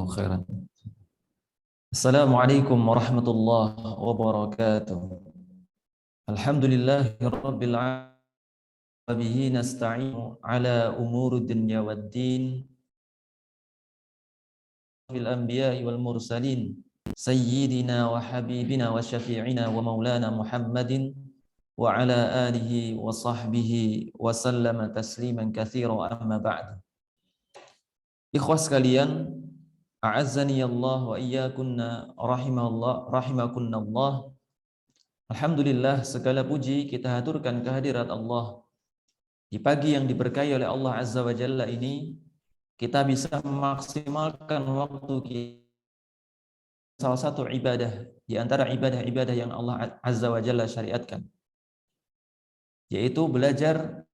khairan. Assalamualaikum warahmatullahi wabarakatuh. Alhamdulillahirabbil alamin, bihi nasta'inu ala umuri dunya waddin, fil anbiya'i wal mursalin, sayyidina wa habibina wa syafi'ina wa maulana Muhammadin wa ala alihi wa sahbihi wa sallama tasliman katsira, amma ba'd. Ikhwas sekalian, a'azzani Allah wa iyyakunna rahimakunallah. Alhamdulillah, segala puji kita haturkan kehadirat Allah. Di pagi yang diberkahi oleh Allah Azza wa Jalla ini, kita bisa memaksimalkan waktu kita. Salah satu ibadah di antara ibadah-ibadah yang Allah Azza wa Jalla syariatkan, yaitu belajar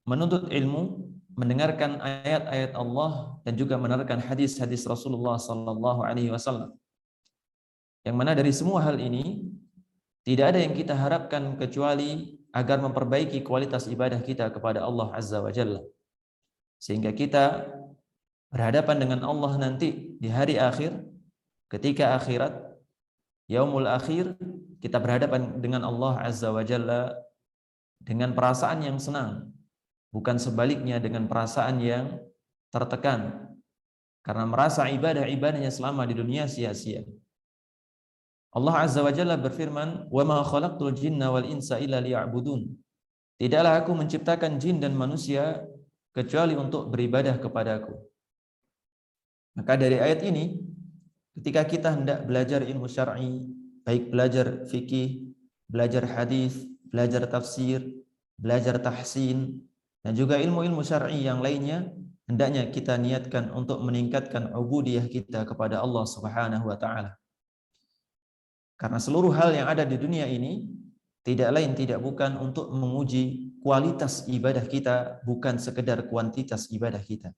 menuntut ilmu, mendengarkan ayat-ayat Allah dan juga menerangkan hadis-hadis Rasulullah sallallahu alaihi wasallam. Yang mana dari semua hal ini tidak ada yang kita harapkan kecuali agar memperbaiki kualitas ibadah kita kepada Allah Azza wa Jalla, sehingga kita berhadapan dengan Allah nanti di hari akhir, ketika akhirat, yaumul akhir, kita berhadapan dengan Allah Azza wa Jalla dengan perasaan yang senang, bukan sebaliknya dengan perasaan yang tertekan karena merasa ibadah-ibadahnya selama di dunia sia-sia. Allah Azza wa Jalla berfirman, "Wa ma khalaqtul jinna wal insa illa liya'budun." Tidaklah aku menciptakan jin dan manusia kecuali untuk beribadah kepadaku. Maka dari ayat ini, ketika kita hendak belajar ilmu syar'i, baik belajar fikih, belajar hadis, belajar tafsir, belajar tahsin, dan juga ilmu-ilmu syar'i yang lainnya, hendaknya kita niatkan untuk meningkatkan ubudiyah kita kepada Allah Subhanahu wa taala. Karena seluruh hal yang ada di dunia ini tidak lain tidak bukan untuk menguji kualitas ibadah kita, bukan sekedar kuantitas ibadah kita.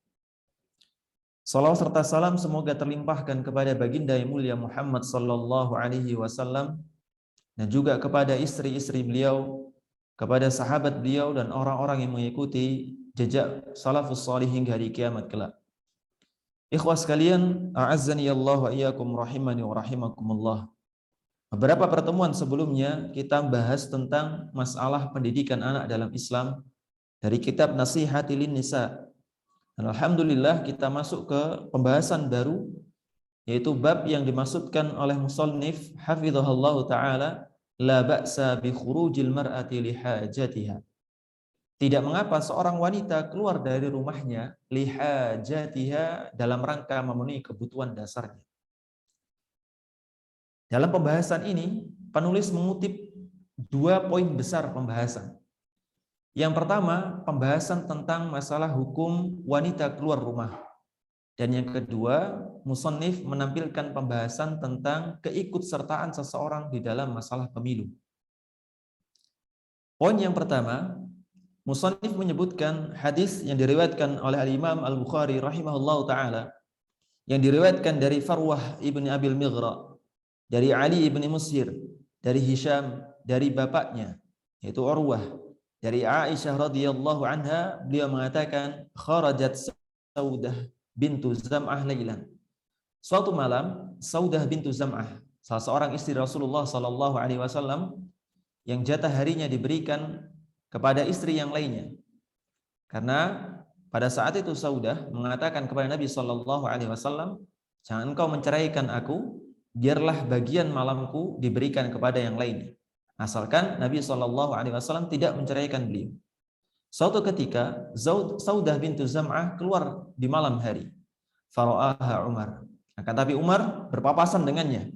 Salawat serta salam semoga terlimpahkan kepada baginda yang mulia Muhammad sallallahu alaihi wasallam dan juga kepada istri-istri beliau, kepada sahabat beliau dan orang-orang yang mengikuti jejak salafus salih hingga hari kiamat kelak. Ikhwas sekalian, a'azzani Allah wa iyyakum rahimani wa rahimakumullah. Beberapa pertemuan sebelumnya kita bahas tentang masalah pendidikan anak dalam Islam dari kitab Nasihatil Nisa. Dan alhamdulillah kita masuk ke pembahasan baru, yaitu bab yang dimaksudkan oleh musannif hafizahullah taala, la ba'sa bi khurujil mar'ati li hajatiha. Tidak mengapa seorang wanita keluar dari rumahnya li hajatiha dalam rangka memenuhi kebutuhan dasarnya. Dalam pembahasan ini, penulis mengutip dua poin besar pembahasan. Yang pertama, pembahasan tentang masalah hukum wanita keluar rumah. Dan yang kedua, musannif menampilkan pembahasan tentang keikutsertaan seseorang di dalam masalah pemilu. Poin yang pertama, musannif menyebutkan hadis yang diriwayatkan oleh Al-Imam Al-Bukhari rahimahullahu taala, yang diriwayatkan dari Farwah ibni Abil Mighra, dari Ali ibn Musir, dari Hisham, dari bapaknya yaitu Urwah, dari Aisyah radhiyallahu anha, beliau mengatakan, kharajat Saudah bintu Zam'ah lailan. Suatu malam Saudah bintu Zam'ah, salah seorang istri Rasulullah sallallahu alaihi wasallam, yang jatah harinya diberikan kepada istri yang lainnya. Karena pada saat itu Saudah mengatakan kepada Nabi sallallahu alaihi wasallam, jangan engkau menceraikan aku, biarlah bagian malamku diberikan kepada yang lainnya, asalkan Nabi SAW tidak menceraikan beliau. Suatu ketika Saudah bintu Zam'ah keluar di malam hari. Fara'aha Umar. Akan tapi Umar berpapasan dengannya.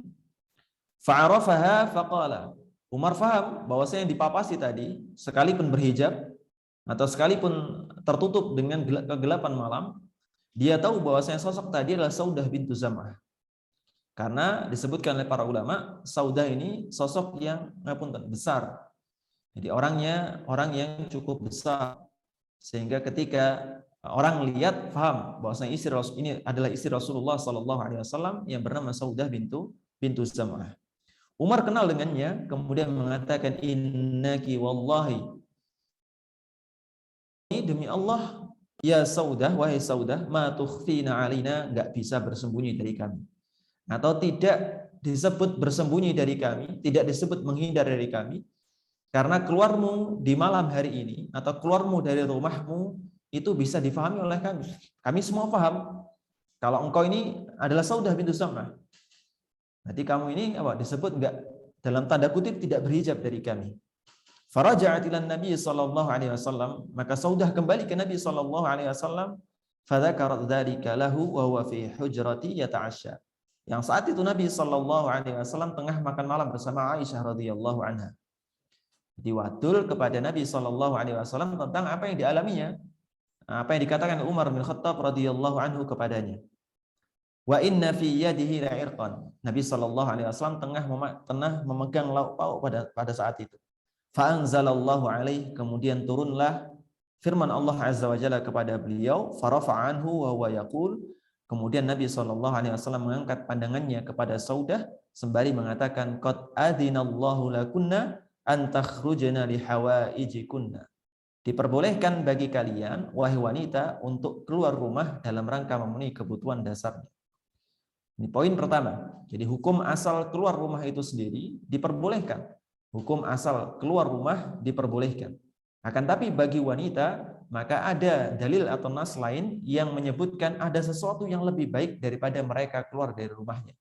Fa'arafaha faqala. Umar faham bahwasanya yang dipapasi tadi, sekalipun berhijab atau sekalipun tertutup dengan kegelapan malam, dia tahu bahwasanya sosok tadi adalah Saudah bintu Zam'ah. Karena disebutkan oleh para ulama, Saudah ini sosok yang besar. Jadi orang yang cukup besar, sehingga ketika orang lihat paham bahwasanya ini adalah istri Rasulullah sallallahu alaihi wasallam yang bernama Saudah bintu Zam'ah. Umar kenal dengannya, kemudian mengatakan, innaki wallahi, demi Allah ya Saudah, wahai Saudah, ma tukhfina alina, enggak bisa bersembunyi dari kami. Atau tidak disebut bersembunyi dari kami, tidak disebut menghindar dari kami, karena keluarmu di malam hari ini atau keluarmu dari rumahmu itu bisa difahami oleh kami. Kami semua paham kalau engkau ini adalah Saudah bintu Zam'ah. Berarti kamu ini apa disebut enggak dalam tanda kutip tidak berhijab dari kami. Faraja'at ila Nabi sallallahu alaihi wasallam, maka Saudah kembali ke Nabi sallallahu alaihi wasallam, fadzakarat dzalika lahu wa huwa fi hujrati yata'asya. Yang saat itu Nabi sallallahu alaihi wasallam tengah makan malam bersama Aisyah radhiyallahu anha. Diwadul kepada Nabi sallallahu alaihi wasallam tentang apa yang dialaminya, apa yang dikatakan Umar bin Khattab radhiyallahu anhu kepadanya. Wa inna fi yadihi la'irqan. Nabi sallallahu alaihi wasallam tengah memegang lauk pauk pada saat itu. Fa anzalallahu alaihi, kemudian turunlah firman Allah azza wa jalla kepada beliau, farafa'a anhu wa huwa yaqul, kemudian Nabi sallallahu alaihi wasallam mengangkat pandangannya kepada Saudah sembari mengatakan, qad adinallahu lakunna an takhrujna li hawaijikunna. Diperbolehkan bagi kalian wahai wanita untuk keluar rumah dalam rangka memenuhi kebutuhan dasarnya. Ini poin pertama. Jadi hukum asal keluar rumah itu sendiri diperbolehkan. Hukum asal keluar rumah diperbolehkan. Akan tapi bagi wanita, maka ada dalil atau nas lain yang menyebutkan ada sesuatu yang lebih baik daripada mereka keluar dari rumahnya.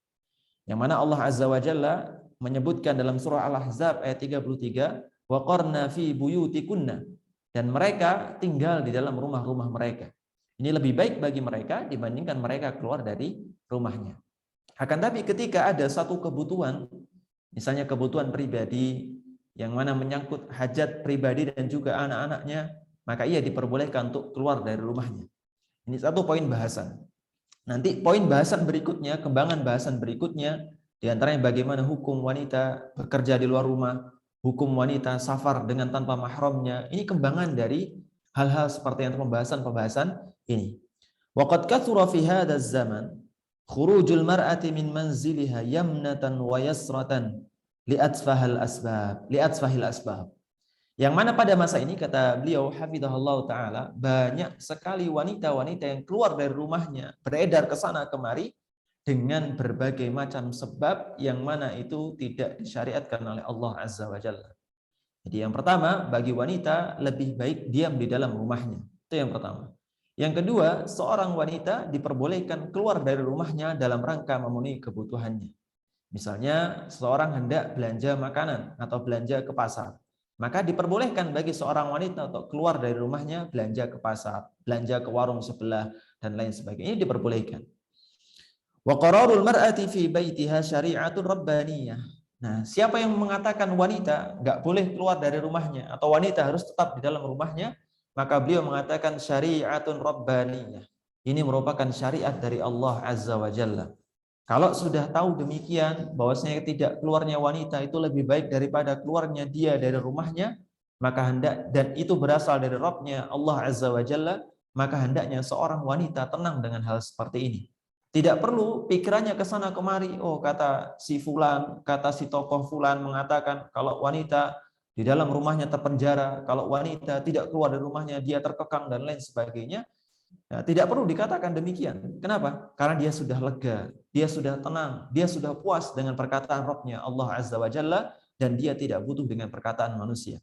Yang mana Allah Azza wa Jalla menyebutkan dalam surah Al-Ahzab ayat 33, wa qarna fi buyutikunna, dan mereka tinggal di dalam rumah-rumah mereka. Ini lebih baik bagi mereka dibandingkan mereka keluar dari rumahnya. Akan tapi ketika ada satu kebutuhan, misalnya kebutuhan pribadi yang mana menyangkut hajat pribadi dan juga anak-anaknya, maka ia diperbolehkan untuk keluar dari rumahnya. Ini satu poin bahasan. Nanti poin bahasan berikutnya, kembangan bahasan berikutnya, diantaranya bagaimana hukum wanita bekerja di luar rumah, hukum wanita safar dengan tanpa mahramnya. Ini kembangan dari hal-hal seperti yang pembahasan-pembahasan ini. Waqad kathura fi hadzal zaman khurujul mar'ati min manziliha yamnatan wa yasratan li'atfahil asbab. Yang mana pada masa ini, kata beliau hafizahullah ta'ala, banyak sekali wanita-wanita yang keluar dari rumahnya, beredar ke sana kemari dengan berbagai macam sebab yang mana itu tidak disyariatkan oleh Allah Azza wa Jalla. Jadi yang pertama, bagi wanita lebih baik diam di dalam rumahnya. Itu yang pertama. Yang kedua, seorang wanita diperbolehkan keluar dari rumahnya dalam rangka memenuhi kebutuhannya. Misalnya seorang hendak belanja makanan atau belanja ke pasar, maka diperbolehkan bagi seorang wanita untuk keluar dari rumahnya, belanja ke pasar, belanja ke warung sebelah dan lain sebagainya. Ini diperbolehkan. Wa qararul mar'ati fi baitiha syari'atun rabbaniyah. Nah, siapa yang mengatakan wanita enggak boleh keluar dari rumahnya atau wanita harus tetap di dalam rumahnya, maka beliau mengatakan syari'atun rabbaniyah. Ini merupakan syariat dari Allah Azza wa Jalla. Kalau sudah tahu demikian, bahwasanya tidak keluarnya wanita itu lebih baik daripada keluarnya dia dari rumahnya, maka dan itu berasal dari Rabb-nya Allah Azza wa Jalla, maka hendaknya seorang wanita tenang dengan hal seperti ini. Tidak perlu pikirannya ke sana kemari, oh kata si fulan, kata si tokoh fulan mengatakan kalau wanita di dalam rumahnya terpenjara, kalau wanita tidak keluar dari rumahnya dia terkekang dan lain sebagainya. Nah, tidak perlu dikatakan demikian. Kenapa? Karena dia sudah lega, dia sudah tenang, dia sudah puas dengan perkataan Rabb-nya Allah Azza wa Jalla, dan dia tidak butuh dengan perkataan manusia.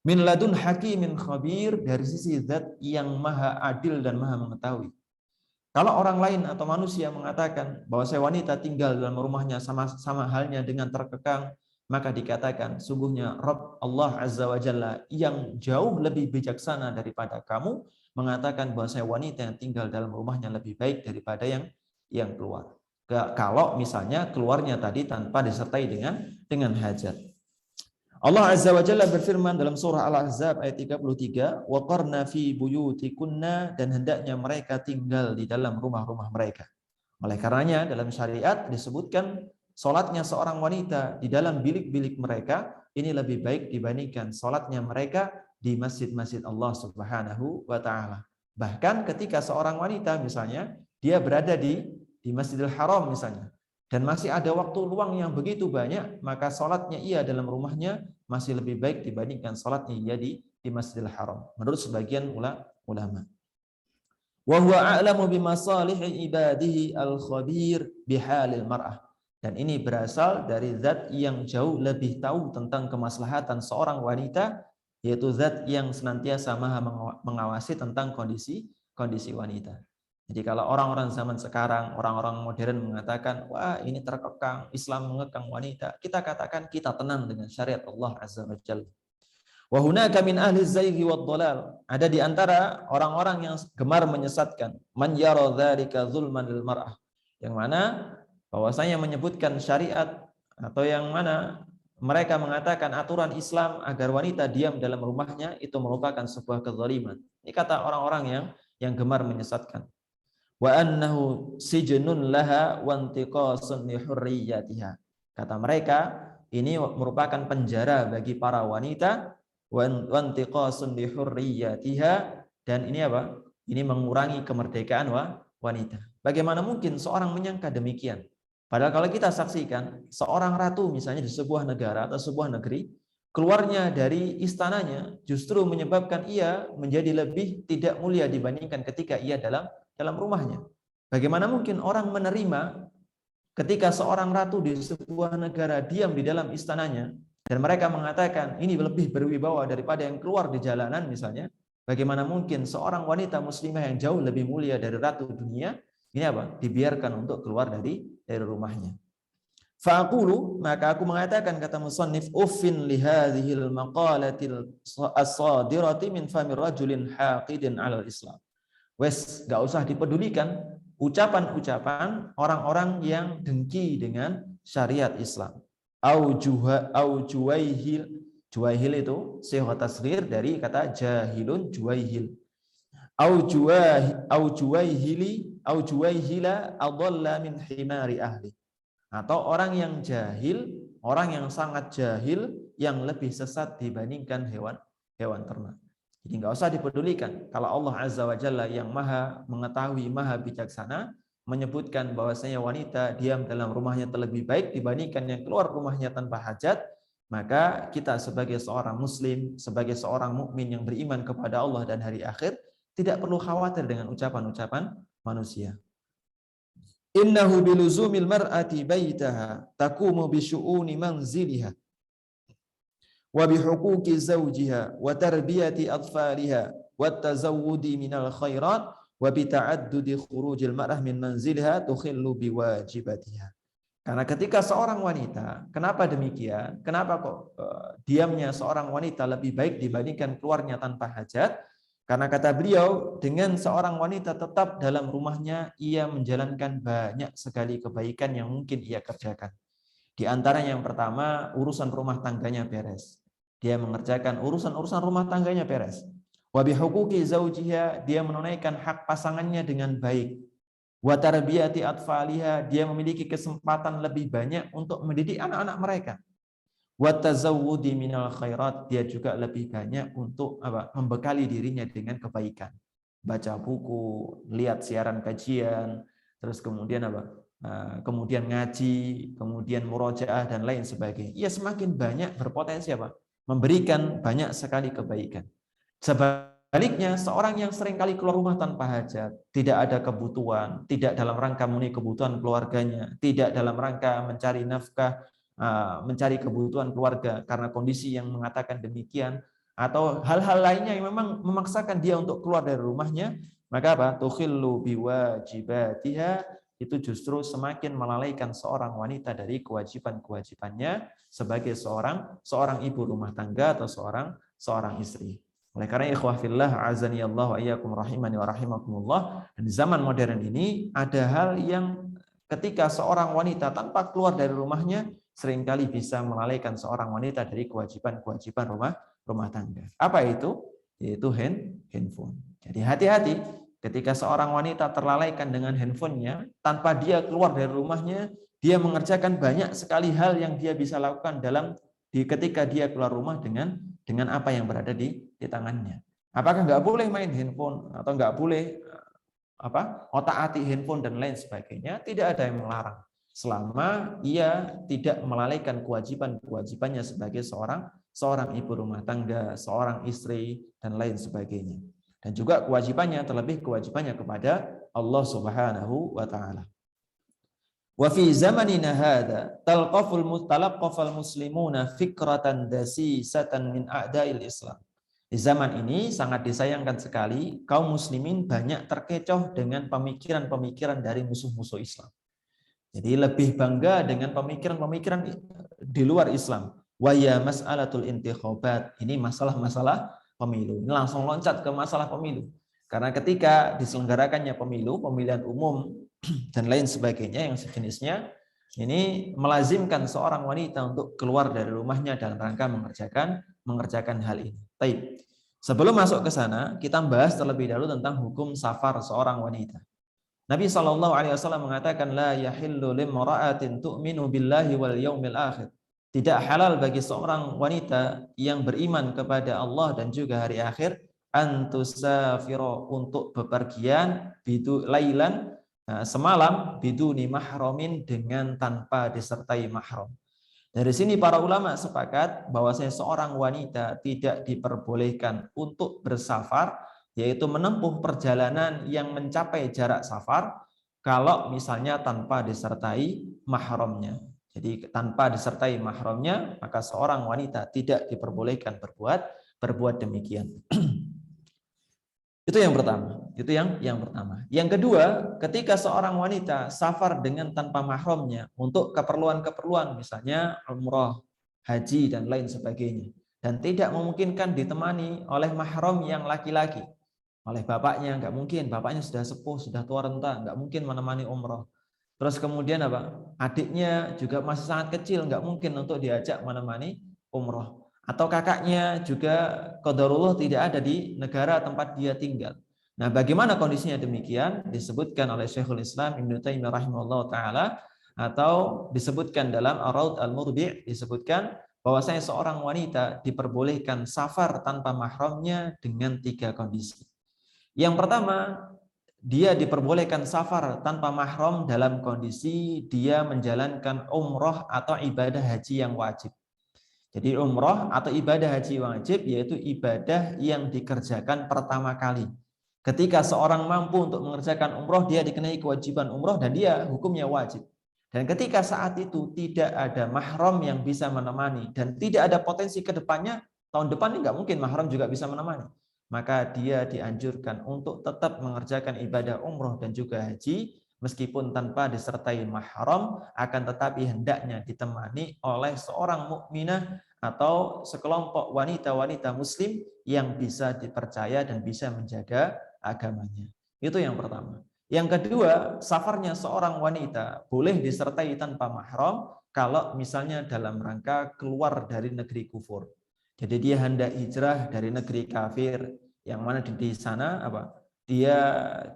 Min ladun hakimin khabir, dari sisi zat yang maha adil dan maha mengetahui. Kalau orang lain atau manusia mengatakan bahwa saya wanita tinggal dalam rumahnya sama halnya dengan terkekang, maka dikatakan sungguhnya Rabb Allah Azza wa Jalla yang jauh lebih bijaksana daripada kamu mengatakan bahwa saya wanita yang tinggal dalam rumahnya lebih baik daripada yang keluar. Kalau misalnya keluarnya tadi tanpa disertai dengan hajat. Allah Azza wa Jalla berfirman dalam surah Al-Ahzab ayat 33, wa qarna fi buyutikunna, dan hendaknya mereka tinggal di dalam rumah-rumah mereka. Oleh karenanya dalam syariat disebutkan salatnya seorang wanita di dalam bilik-bilik mereka ini lebih baik dibandingkan salatnya mereka di masjid-masjid Allah Subhanahu wa taala. Bahkan ketika seorang wanita misalnya dia berada di Masjidil Haram misalnya, dan masih ada waktu luang yang begitu banyak, maka salatnya ia dalam rumahnya masih lebih baik dibandingkan salatnya ia di Masjidil Haram menurut sebagian ulama. Wa huwa a'lamu bimasalihi ibadihi al-khabir bihalil mar'ah. Dan ini berasal dari zat yang jauh lebih tahu tentang kemaslahatan seorang wanita, yaitu zat yang senantiasa maha mengawasi tentang kondisi wanita. Jadi kalau orang-orang zaman sekarang, orang-orang modern mengatakan, wah ini terkekang, Islam mengekang wanita, kita katakan kita tenang dengan syariat Allah Azza wa Jalla. Wa hunaka min ahli zaighi wad dhalal. Ada di antara orang-orang yang gemar menyesatkan, man yara dzalika zulman lil mar'ah. Yang mana bahwasanya menyebutkan syariat atau yang mana mereka mengatakan aturan Islam agar wanita diam dalam rumahnya itu merupakan sebuah kezaliman. Ini kata orang-orang yang gemar menyesatkan. Wa annahu sijnun laha wa intiqasun li hurriyatiha. Kata mereka, ini merupakan penjara bagi para wanita wa intiqasun li hurriyatiha, dan ini apa? Ini mengurangi kemerdekaan wanita. Bagaimana mungkin seorang menyangka demikian? Padahal kalau kita saksikan seorang ratu misalnya di sebuah negara atau sebuah negeri, keluarnya dari istananya justru menyebabkan ia menjadi lebih tidak mulia dibandingkan ketika ia dalam rumahnya. Bagaimana mungkin orang menerima ketika seorang ratu di sebuah negara diam di dalam istananya dan mereka mengatakan ini lebih berwibawa daripada yang keluar di jalanan misalnya? Bagaimana mungkin seorang wanita muslimah yang jauh lebih mulia dari ratu dunia ini apa? Dibiarkan untuk keluar dari rumahnya. Fa'aqulu, maka aku mengatakan, kata musannif, uffin li hadhil maqalatil as-sadirati min famir rajulin haqidin 'alal Islam. Wes, enggak usah dipedulikan ucapan-ucapan orang-orang yang dengki dengan syariat Islam. Au juwaihil. Juwaihil itu sihah tasghir dari kata jahilun juwaihil. Au juwaihila adalla min himari ahli. Atau orang yang jahil, orang yang sangat jahil yang lebih sesat dibandingkan hewan ternak. Jadi enggak usah dipedulikan kalau Allah Azza wa Jalla yang maha mengetahui, maha bijaksana menyebutkan bahwasanya wanita diam dalam rumahnya terlebih baik dibandingkan yang keluar rumahnya tanpa hajat, maka kita sebagai seorang muslim, sebagai seorang mukmin yang beriman kepada Allah dan hari akhir, tidak perlu khawatir dengan ucapan-ucapan manusia. Innahu biluzumil mar'ati baitaha taqumu bi syu'uni manziliha wa bi huquqi zawjiha wa tarbiyati atfaliha wa tazawwudi minal khairat wa bi ta'addudi khurujil mar'ah min manziliha tukhillu bi wajibatiha. Karena ketika seorang wanita, kenapa demikian? Kenapa kok diamnya seorang wanita lebih baik dibandingkan keluarnya tanpa hajat? Karena kata beliau, dengan seorang wanita tetap dalam rumahnya, ia menjalankan banyak sekali kebaikan yang mungkin ia kerjakan. Di antaranya yang pertama, urusan rumah tangganya beres. Dia mengerjakan urusan rumah tangganya beres. Wa bihuquqi zaujiha, dia menunaikan hak pasangannya dengan baik. Wa tarbiyati atfaliha, dia memiliki kesempatan lebih banyak untuk mendidik anak-anak mereka. Wa tazawwudi minal khairat, dia juga lebih banyak untuk membekali dirinya dengan kebaikan. Baca buku, lihat siaran kajian, terus kemudian kemudian ngaji, kemudian murojaah dan lain sebagainya. Ia semakin banyak berpotensi memberikan banyak sekali kebaikan. Sebaliknya, seorang yang seringkali keluar rumah tanpa hajat, tidak ada kebutuhan, tidak dalam rangka memenuhi kebutuhan keluarganya, tidak dalam rangka mencari nafkah, mencari kebutuhan keluarga karena kondisi yang mengatakan demikian, atau hal-hal lainnya yang memang memaksakan dia untuk keluar dari rumahnya, maka tukhillu biwajibatiha, itu justru semakin melalaikan seorang wanita dari kewajiban-kewajibannya sebagai seorang ibu rumah tangga atau seorang istri. Oleh karena ikhwah fillah azani Allah wa iyyakum rahimani wa rahimakumullah, di zaman modern ini ada hal yang ketika seorang wanita tanpa keluar dari rumahnya seringkali bisa melalaikan seorang wanita dari kewajiban-kewajiban rumah tangga. Apa itu? Yaitu handphone. Jadi hati-hati ketika seorang wanita terlalaikan dengan handphonenya, tanpa dia keluar dari rumahnya, dia mengerjakan banyak sekali hal yang dia bisa lakukan ketika dia keluar rumah dengan apa yang berada di tangannya. Apakah nggak boleh main handphone atau nggak boleh otak-atik handphone dan lain sebagainya? Tidak ada yang melarang, selama ia tidak melalaikan kewajibannya sebagai seorang ibu rumah tangga, seorang istri dan lain sebagainya. Dan juga kewajibannya, terlebih kewajibannya kepada Allah Subhanahu wa taala. Wa fi zamanina hadza talaqqafal muslimuna fikratan dasisatan min a'da'il Islam. Di zaman ini sangat disayangkan sekali kaum muslimin banyak terkecoh dengan pemikiran-pemikiran dari musuh-musuh Islam. Jadi lebih bangga dengan pemikiran-pemikiran di luar Islam. Wa ya mas'alatul intikhabat. Ini masalah-masalah pemilu. Ini langsung loncat ke masalah pemilu. Karena ketika diselenggarakannya pemilu, pemilihan umum dan lain sebagainya yang sejenisnya, ini melazimkan seorang wanita untuk keluar dari rumahnya dalam rangka mengerjakan hal ini. Baik. Sebelum masuk ke sana, kita bahas terlebih dahulu tentang hukum safar seorang wanita. Nabi SAW mengatakan, la yahillu limra'atin tu'minu billahi wal yaumil akhir. Tidak halal bagi seorang wanita yang beriman kepada Allah dan juga hari akhir antusafiro, untuk bepergian lailan, semalam, biduni mahramin, dengan tanpa disertai mahram. Dari sini para ulama sepakat bahwasanya seorang wanita tidak diperbolehkan untuk bersafar, yaitu menempuh perjalanan yang mencapai jarak safar, kalau misalnya tanpa disertai mahramnya. Jadi tanpa disertai mahramnya, maka seorang wanita tidak diperbolehkan berbuat demikian. Itu yang pertama. Itu yang pertama. Yang kedua, ketika seorang wanita safar dengan tanpa mahramnya untuk keperluan-keperluan, misalnya umrah, haji dan lain sebagainya, dan tidak memungkinkan ditemani oleh mahram yang laki-laki, oleh bapaknya, nggak mungkin, bapaknya sudah sepuh, sudah tua renta, nggak mungkin menemani umrah. Terus kemudian apa? Adiknya juga masih sangat kecil, nggak mungkin untuk diajak menemani umrah. Atau kakaknya juga qadarullah tidak ada di negara tempat dia tinggal. Nah, bagaimana kondisinya demikian? Disebutkan oleh Syekhul Islam Ibnu Taimiyah rahimahullah taala, atau disebutkan dalam Ar-Raud Al-Murbi', disebutkan bahwasanya seorang wanita diperbolehkan safar tanpa mahramnya dengan 3 kondisi. Yang pertama, dia diperbolehkan safar tanpa mahram dalam kondisi dia menjalankan umrah atau ibadah haji yang wajib. Jadi umrah atau ibadah haji wajib yaitu ibadah yang dikerjakan pertama kali. Ketika seorang mampu untuk mengerjakan umrah, dia dikenai kewajiban umrah dan dia hukumnya wajib. Dan ketika saat itu tidak ada mahram yang bisa menemani dan tidak ada potensi ke depannya, tahun depan ini nggak mungkin mahram juga bisa menemani, maka dia dianjurkan untuk tetap mengerjakan ibadah umrah dan juga haji meskipun tanpa disertai mahram, akan tetapi hendaknya ditemani oleh seorang mukminah atau sekelompok wanita-wanita muslim yang bisa dipercaya dan bisa menjaga agamanya. Itu yang pertama. Yang kedua, safarnya seorang wanita boleh disertai tanpa mahram kalau misalnya dalam rangka keluar dari negeri kufur. Jadi dia hendak hijrah dari negeri kafir, yang mana di sana dia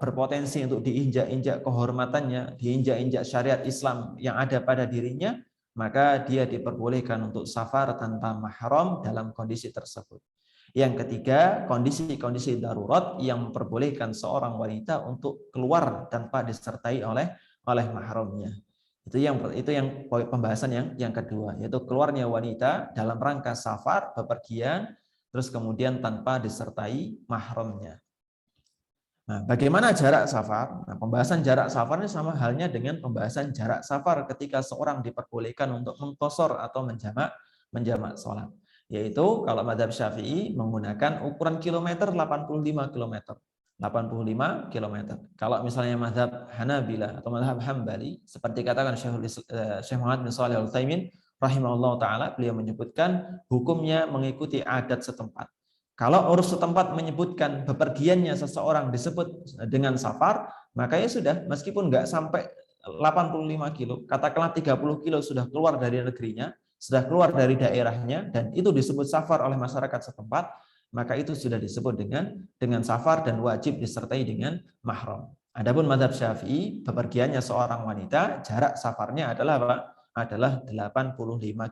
berpotensi untuk diinjak-injak kehormatannya, diinjak-injak syariat Islam yang ada pada dirinya, maka dia diperbolehkan untuk safar tanpa mahram dalam kondisi tersebut. Yang ketiga, kondisi-kondisi darurat yang memperbolehkan seorang wanita untuk keluar tanpa disertai oleh mahramnya. Itu yang pembahasan yang kedua, yaitu keluarnya wanita dalam rangka safar, bepergian, terus kemudian tanpa disertai mahramnya. Nah, bagaimana jarak safar? Nah, pembahasan jarak safar ini sama halnya dengan pembahasan jarak safar ketika seorang diperbolehkan untuk mengqashar atau menjamak sholat. Yaitu kalau mazhab Syafi'i menggunakan ukuran kilometer 85 km. 85 km. Kalau misalnya mazhab Hanabilah atau mazhab Hambali, seperti katakan Syekh Muhammad bin Shalih Al-Utsaimin rahimahullah taala, beliau menyebutkan hukumnya mengikuti adat setempat. Kalau urus setempat menyebutkan bepergiannya seseorang disebut dengan safar, maka ya sudah, meskipun nggak sampai 85 kilo, katakanlah 30 kilo sudah keluar dari negerinya, sudah keluar dari daerahnya, dan itu disebut safar oleh masyarakat setempat, maka itu sudah disebut dengan safar dan wajib disertai dengan mahram. Adapun mazhab Syafi'i, bepergiannya seorang wanita, jarak safarnya adalah apa? Adalah 85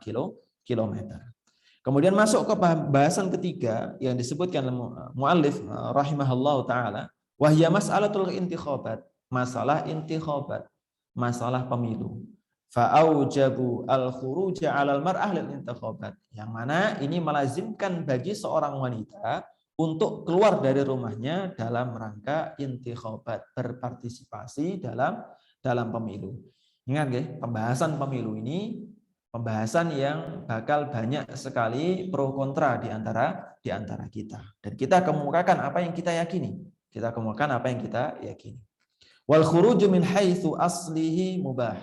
kilometer. Kemudian masuk ke bahasan ketiga yang disebutkan muallif rahimahullah taala, wahya mas'alatul intikhabat, masalah intikhabat, masalah pemilu. Fa'aujabu al-khuruja 'alal mar'ah lil intikhabat, yang mana ini melazimkan bagi seorang wanita untuk keluar dari rumahnya dalam rangka intikhabat, berpartisipasi dalam pemilu. Ingat ya, pembahasan pemilu ini pembahasan yang bakal banyak sekali pro kontra di antara kita. Dan kita kemukakan apa yang kita yakini. Kita kemukakan apa yang kita yakini. Wal khuruju min haitsu aslihi mubah.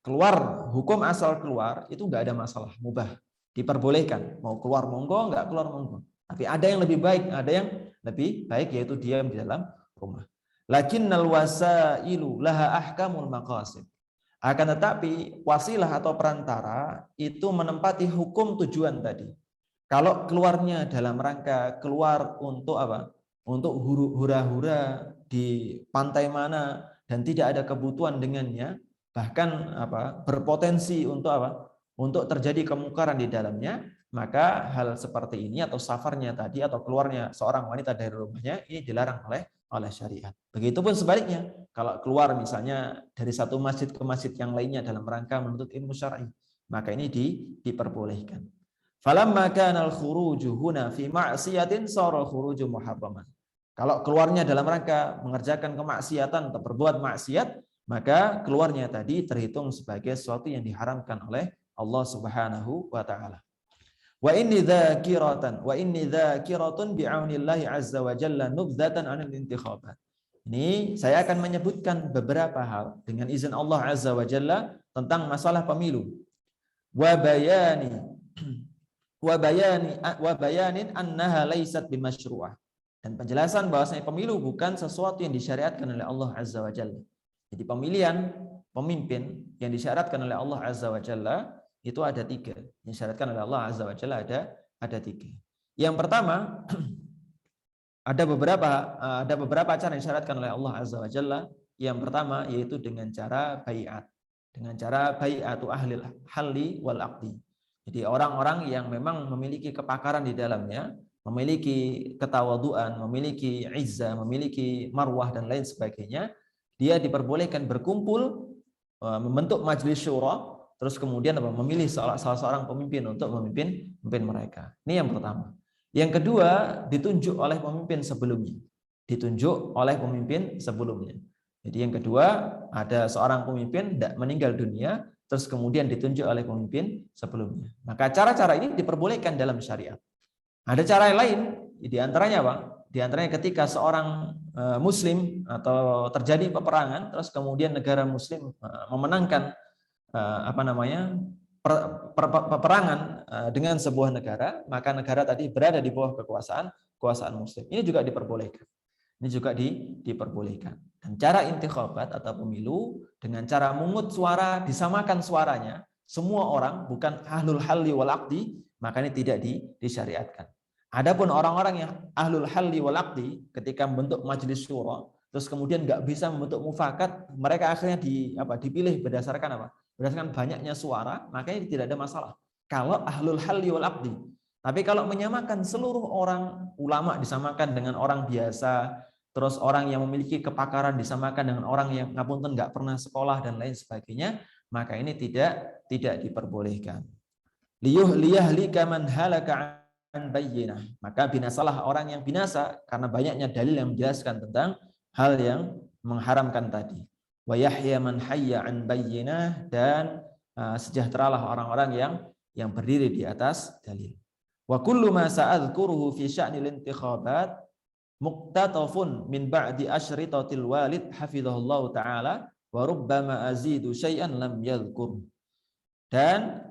Keluar, hukum asal keluar itu enggak ada masalah, mubah. Diperbolehkan. Mau keluar monggo, enggak keluar monggo. Tapi ada yang lebih baik, ada yang lebih baik yaitu diam di dalam rumah. Lakinnal wasailu laha ahkamul maqasid. Akan tetapi wasilah atau perantara itu menempati hukum tujuan tadi. Kalau keluarnya dalam rangka keluar untuk apa? Untuk hura-hura di pantai mana dan tidak ada kebutuhan dengannya, bahkan apa? Berpotensi untuk apa? Untuk terjadi kemungkaran di dalamnya, maka hal seperti ini atau safarnya tadi atau keluarnya seorang wanita dari rumahnya ini dilarang oleh syariat. Begitupun sebaliknya, kalau keluar misalnya dari satu masjid ke masjid yang lainnya dalam rangka menuntut ilmu syar'i, maka ini diperbolehkan. Falamma kana al-khuruju huna fi ma'siyatin sara khuruju muharraman. Kalau keluarnya dalam rangka mengerjakan kemaksiatan atau berbuat maksiat, maka keluarnya tadi terhitung sebagai sesuatu yang diharamkan oleh Allah Subhanahu wa taala. Wa inni dzakiratun bi'aunillahi azza wa jalla nubdzatan 'anil intikhabat. Ini saya akan menyebutkan beberapa hal dengan izin Allah azza wa jalla tentang masalah pemilu. Wa bayanin annaha laysat bimasyru'ah. Dan penjelasan bahwasanya pemilu bukan sesuatu yang disyariatkan oleh Allah azza wa jalla. Jadi pemilihan pemimpin yang disyaratkan oleh Allah azza wa jalla itu ada 3. Yang disyaratkan oleh Allah azza wa jalla ada 3. Yang pertama, ada beberapa cara yang disyaratkan oleh Allah azza wa jalla. Yang pertama yaitu dengan cara bai'at. Dengan cara bai'atu ahlil halli wal aqdi. Jadi orang-orang yang memang memiliki kepakaran di dalamnya, memiliki ketawaduan, memiliki izzah, memiliki marwah dan lain sebagainya, dia diperbolehkan berkumpul membentuk majelis syura, terus kemudian memilih salah seorang pemimpin untuk memimpin mereka. Ini yang pertama. Yang kedua, ditunjuk oleh pemimpin sebelumnya. Jadi yang kedua, ada seorang pemimpin meninggal dunia, terus kemudian ditunjuk oleh pemimpin sebelumnya. Maka cara-cara ini diperbolehkan dalam syariat. Ada cara yang lain, di antaranya apa? Di antaranya ketika seorang muslim atau terjadi peperangan, terus kemudian negara muslim memenangkan peperangan dengan sebuah negara, maka negara tadi berada di bawah kekuasaan muslim. Ini juga diperbolehkan. Dan cara intikhabat atau pemilu dengan cara mungut suara, disamakan suaranya, semua orang bukan ahlul halli wal aqdi, maka ini tidak disyariatkan. Adapun orang-orang yang ahlul halli wal aqdi ketika membentuk majelis syura, terus kemudian nggak bisa membentuk mufakat, mereka akhirnya dipilih berdasarkan apa? Berdasarkan banyaknya suara, makanya tidak ada masalah. Kalau ahlul halli wal aqdi. Tapi kalau menyamakan seluruh orang, ulama disamakan dengan orang biasa, terus orang yang memiliki kepakaran disamakan dengan orang yang ngapunten nggak pernah sekolah dan lain sebagainya, maka ini tidak diperbolehkan. Liyahlika man halaka an bayyinah. Maka binasalah orang yang binasa karena banyaknya dalil yang menjelaskan tentang hal yang mengharamkan tadi. Wa yahya man hayya an bayyinah, dan sejahteralah orang-orang yang berdiri di atas dalil. Wa kullu ma sa'adhkuruhu fi sya'nil intikhabat muqtatafun min ba'di asyritatil walid hafizahullahu ta'ala wa rubbama azidu syai'an lam yadhkur. Dan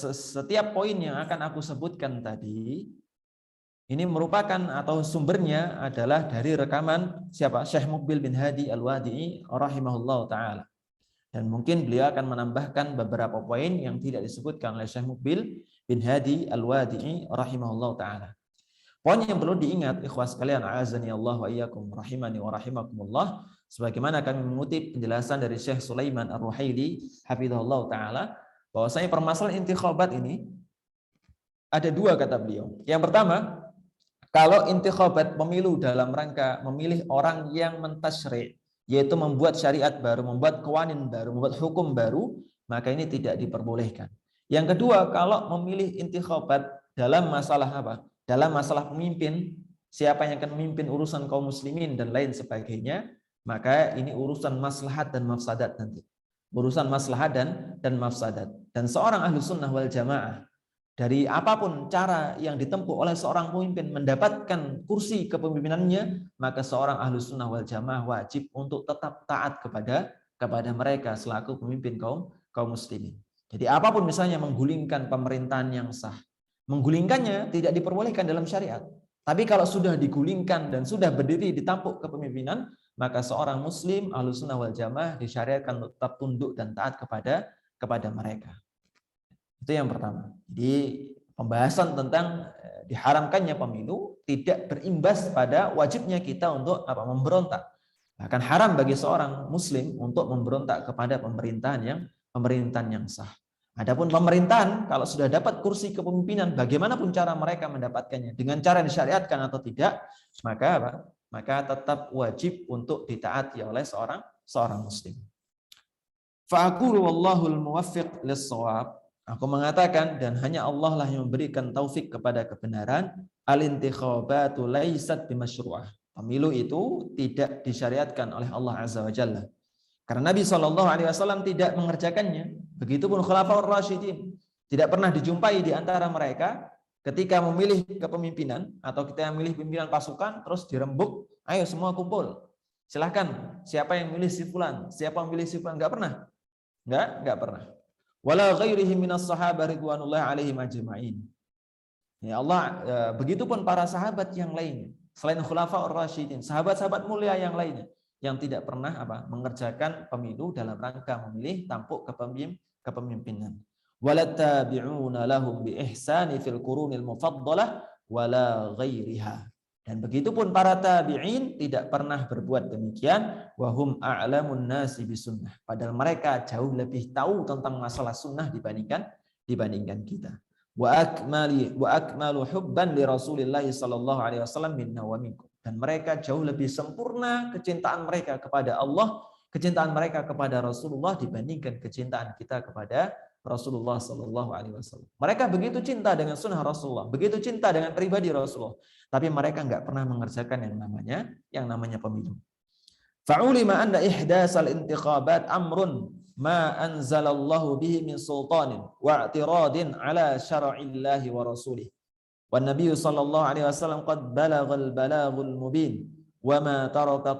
setiap poin yang akan aku sebutkan tadi ini merupakan atau sumbernya adalah dari rekaman siapa? Syekh Muqbil bin Hadi Al-Wadi'i rahimahullahu ta'ala. Dan mungkin beliau akan menambahkan beberapa poin yang tidak disebutkan oleh Syekh Muqbil bin Hadi Al-Wadi'i rahimahullahu ta'ala. Poin yang perlu diingat ikhwas sekalian, a'azani Allah wa iyyakum rahimani wa rahimakumullah, sebagaimana kami mengutip penjelasan dari Syekh Sulaiman Ar-Ruhaili hafizahullahu ta'ala, bahwasanya permasalahan intikhabat ini ada 2 kata beliau. Yang pertama, kalau intikhabat pemilu dalam rangka memilih orang yang mentasyri', yaitu membuat syariat baru, membuat qawanin baru, membuat hukum baru, maka ini tidak diperbolehkan. Yang kedua, kalau memilih intikhabat dalam masalah dalam masalah pemimpin, siapa yang akan memimpin urusan kaum muslimin dan lain sebagainya, maka ini urusan maslahat dan mafsadat nanti. Urusan maslahat dan mafsadat. Dan seorang ahlu sunnah wal jamaah, dari apapun cara yang ditempuh oleh seorang pemimpin mendapatkan kursi kepemimpinannya, maka seorang ahlu sunnah wal jamaah wajib untuk tetap taat kepada mereka selaku pemimpin kaum muslimin. Jadi apapun misalnya menggulingkan pemerintahan yang sah, menggulingkannya tidak diperbolehkan dalam syariat. Tapi kalau sudah digulingkan dan sudah berdiri di tampuk kepemimpinan, maka seorang muslim ahlus sunnah wal jamaah disyariatkan tetap tunduk dan taat kepada mereka. Itu yang pertama. Jadi pembahasan tentang diharamkannya pemilu tidak berimbas pada wajibnya kita untuk memberontak. Bahkan haram bagi seorang muslim untuk memberontak kepada pemerintahan yang sah. Adapun pemerintahan kalau sudah dapat kursi kepemimpinan, bagaimanapun cara mereka mendapatkannya, dengan cara yang disyariatkan atau tidak, maka tetap wajib untuk ditaati oleh seorang muslim. Fa'aqulu wallahul muwaffiq lis-shawab. Aku mengatakan, dan hanya Allah lah yang memberikan taufik kepada kebenaran. Al-intikhabatu laysat bimasyru'ah. Pemilu itu tidak disyariatkan oleh Allah Azza wa Jalla. Karena Nabi SAW tidak mengerjakannya. Begitupun Khulafaur Rasyidin. Tidak pernah dijumpai di antara mereka ketika memilih kepemimpinan atau kita memilih pimpinan pasukan terus dirembuk, ayo semua kumpul. Silahkan, siapa yang milih si fulan, siapa yang milih si fulan, enggak pernah. Enggak pernah. Wala ghairihi minas sahabah ridwanullahi alaihim ajma'in. Ya Allah, begitupun para sahabat yang lainnya. Selain Khulafaur Rasyidin, sahabat-sahabat mulia yang lainnya yang tidak pernah mengerjakan pemilu dalam rangka memilih tampuk kepemimpinan. Walattabi'una lahum bi ihsani fil qurunil mufaddalah wala ghairiha. Dan begitupun para tabi'in tidak pernah berbuat demikian, wahum a'lamun nasi bisunnah. Padahal mereka jauh lebih tahu tentang masalah sunnah dibandingkan kita. Wa akmalu hubban li Rasulillah sallallahu alaihi wasallam minna wa minkum. Dan mereka jauh lebih sempurna kecintaan mereka kepada Allah, kecintaan mereka kepada Rasulullah dibandingkan kecintaan kita kepada Rasulullah sallallahu alaihi wasallam. Mereka begitu cinta dengan sunnah Rasulullah, begitu cinta dengan pribadi Rasulullah, tapi mereka enggak pernah mengerjakan yang namanya pemilu. Fa'ulima anna ihdasal intikhabat amrun ma anzalallahu bihi min sultanin wa i'tiradin ala syar'illahi wa rasulih. Wa Nabi sallallahu alaihi wasallam qad balaghal balaghul mubin wa ma taraka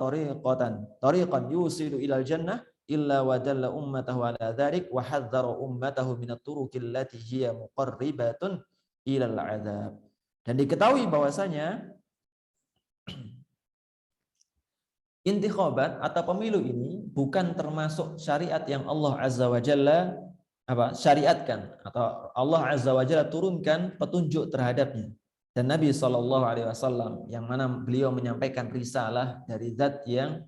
tariqan yusilu ilal jannah illa wa dalla ummatahu ala dzalik wa hadzara ummatahu minat turuqil lati hiya muqarribatun ilal adzab. Dan diketahui bahwasanya intikhabat atau pemilu ini bukan termasuk syariat yang Allah Azza wa Jalla syariatkan atau Allah Azza wa Jalla turunkan petunjuk terhadapnya. Dan Nabi SAW yang mana beliau menyampaikan risalah dari zat yang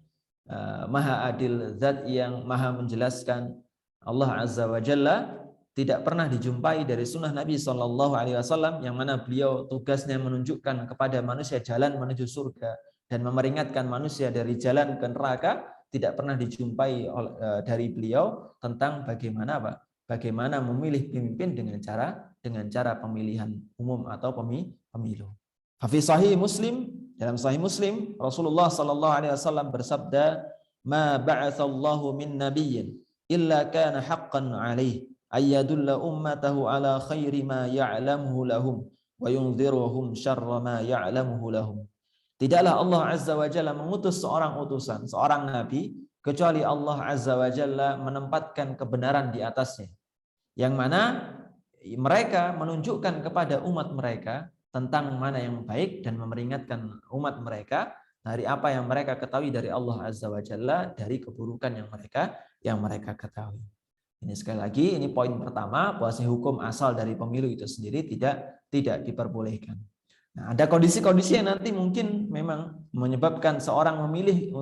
maha adil, zat yang maha menjelaskan. Allah Azza wa Jalla tidak pernah dijumpai dari sunnah Nabi SAW yang mana beliau tugasnya menunjukkan kepada manusia jalan menuju surga dan memperingatkan manusia dari jalan ke neraka. Tidak pernah dijumpai dari beliau tentang bagaimana memilih pemimpin dengan cara pemilihan umum atau pemilu. Fi sahih Muslim, dalam sahih Muslim Rasulullah sallallahu alaihi wasallam bersabda, "Ma ba'atsallahu min nabiyyin illa kana haqqan 'alaihi ayyadulla ummatahu ala khairi ma ya'lamuhu lahum wa yunziruhum syarra ma ya'lamuhu lahum." Tidaklah Allah Azza wa Jalla mengutus seorang utusan, seorang nabi, kecuali Allah Azza wa Jalla menempatkan kebenaran di atasnya. Yang mana mereka menunjukkan kepada umat mereka tentang mana yang baik dan memperingatkan umat mereka dari apa yang mereka ketahui dari Allah Azza wa Jalla, dari keburukan yang mereka ketahui. Ini sekali lagi, ini poin pertama, bahwa hukum asal dari pemilu itu sendiri tidak diperbolehkan. Nah, ada kondisi-kondisi yang nanti mungkin memang menyebabkan seorang memilih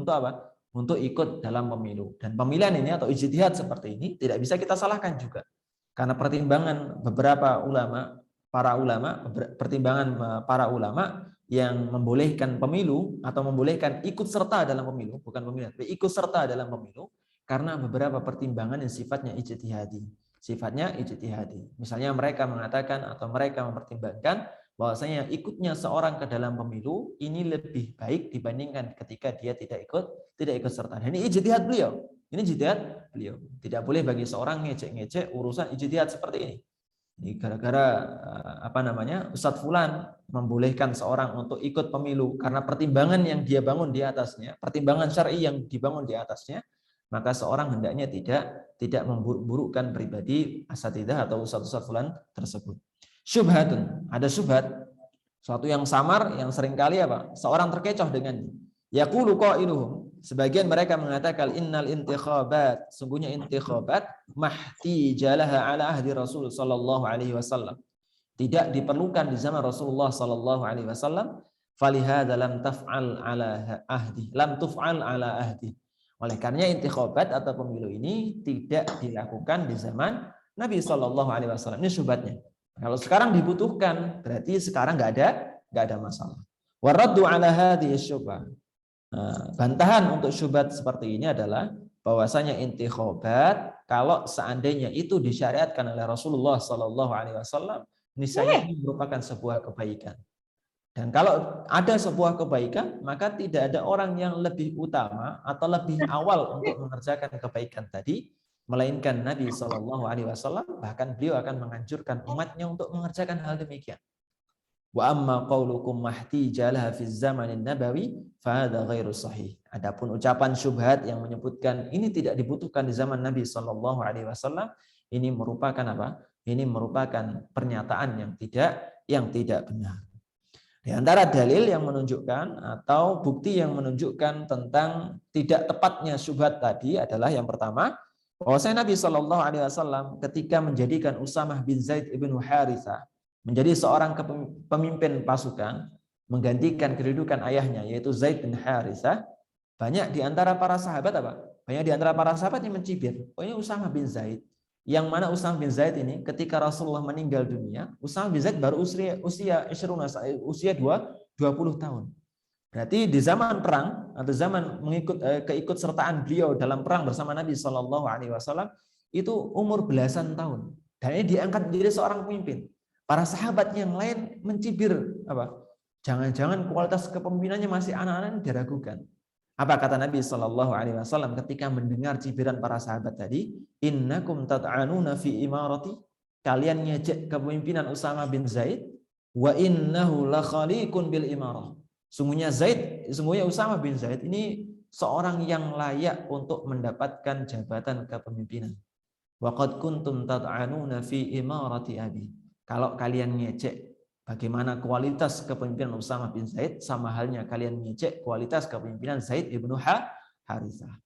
untuk ikut dalam pemilu. Dan pemilihan ini atau ijtihad seperti ini tidak bisa kita salahkan juga. Karena pertimbangan para ulama yang membolehkan pemilu atau membolehkan ikut serta dalam pemilu, bukan pemilihan, tapi ikut serta dalam pemilu karena beberapa pertimbangan yang sifatnya ijtihadi. Misalnya mereka mengatakan atau mereka mempertimbangkan bahwasanya ikutnya seorang ke dalam pemilu ini lebih baik dibandingkan ketika dia tidak ikut serta. Dan ini ijtihad beliau. Ini ijtihad beliau. Tidak boleh bagi seorang ngecek-ngecek urusan ijtihad seperti ini. Ini gara-gara Ustadz Fulan membolehkan seorang untuk ikut pemilu karena pertimbangan yang dia bangun di atasnya, pertimbangan syar'i yang dibangun di atasnya, maka seorang hendaknya tidak memburuk-burukkan pribadi asatidzah atau ustadz fulan tersebut. Syubhatun, ada syubhat, suatu yang samar yang seringkali seorang terkecoh dengannya. Yaqulu qailuhum, sebagian mereka mengatakan innal intikhabat, sungguhnya intikhabat mahtijalaha ala ahdi Rasul sallallahu alaihi wasallam. Tidak diperlukan di zaman Rasulullah sallallahu alaihi wasallam, falihada lam taf'al ala ahdi, lam tuf'al ala ahdi. Oleh karena intikhabat atau pemilu ini tidak dilakukan di zaman Nabi sallallahu alaihi wasallam. Ini syubhatnya. Kalau sekarang dibutuhkan, berarti sekarang nggak ada masalah. Waraddu ala hadhihi syubhah. Bantahan untuk syubhat seperti ini adalah bahwasanya intikhabat kalau seandainya itu disyariatkan oleh Rasulullah sallallahu alaihi wasallam, niscaya ini merupakan sebuah kebaikan. Dan kalau ada sebuah kebaikan, maka tidak ada orang yang lebih utama atau lebih awal untuk mengerjakan kebaikan tadi melainkan Nabi Shallallahu Alaihi Wasallam. Bahkan beliau akan menganjurkan umatnya untuk mengerjakan hal demikian. Wa amma qaulukum mahtijalah fi zamanin nabawi fahadha ghairu sahih. Adapun ucapan syubhat yang menyebutkan ini tidak dibutuhkan di zaman Nabi Shallallahu Alaihi Wasallam, ini merupakan Ini merupakan pernyataan yang tidak benar. Di antara dalil yang menunjukkan atau bukti yang menunjukkan tentang tidak tepatnya syubhat tadi adalah yang pertama, bahwasanya Nabi Shallallahu Alaihi Wasallam ketika menjadikan Usamah bin Zaid ibn Harithah menjadi seorang pemimpin pasukan, menggantikan kedudukan ayahnya yaitu Zaid bin Harithah, banyak di antara para sahabat Banyak di antara para sahabat yang mencibir, oh ini Usamah bin Zaid. Yang mana Usamah bin Zaid ini ketika Rasulullah meninggal dunia, Usamah bin Zaid baru usia 20 tahun. Berarti di zaman perang atau zaman keikutsertaan beliau dalam perang bersama Nabi Shallallahu Alaihi Wasallam itu umur belasan tahun. Dan ini diangkat menjadi seorang pemimpin. Para sahabat yang lain mencibir Jangan-jangan kualitas kepemimpinannya masih anak-anak diragukan. Apa kata Nabi Shallallahu Alaihi Wasallam ketika mendengar cibiran para sahabat tadi? Innakum tat'anuna fi imarati. Kalian ngejek kepemimpinan Usamah bin Zaid. Wa innahu la khaliqun bil imarah. Sungguhnya Usamah bin Zaid ini seorang yang layak untuk mendapatkan jabatan kepemimpinan. Wa qad kuntum tat'anuna fi imarati abi. Kalau kalian ngecek bagaimana kualitas kepemimpinan Usamah bin Zaid, sama halnya kalian ngecek kualitas kepemimpinan Zaid ibnu Harithah.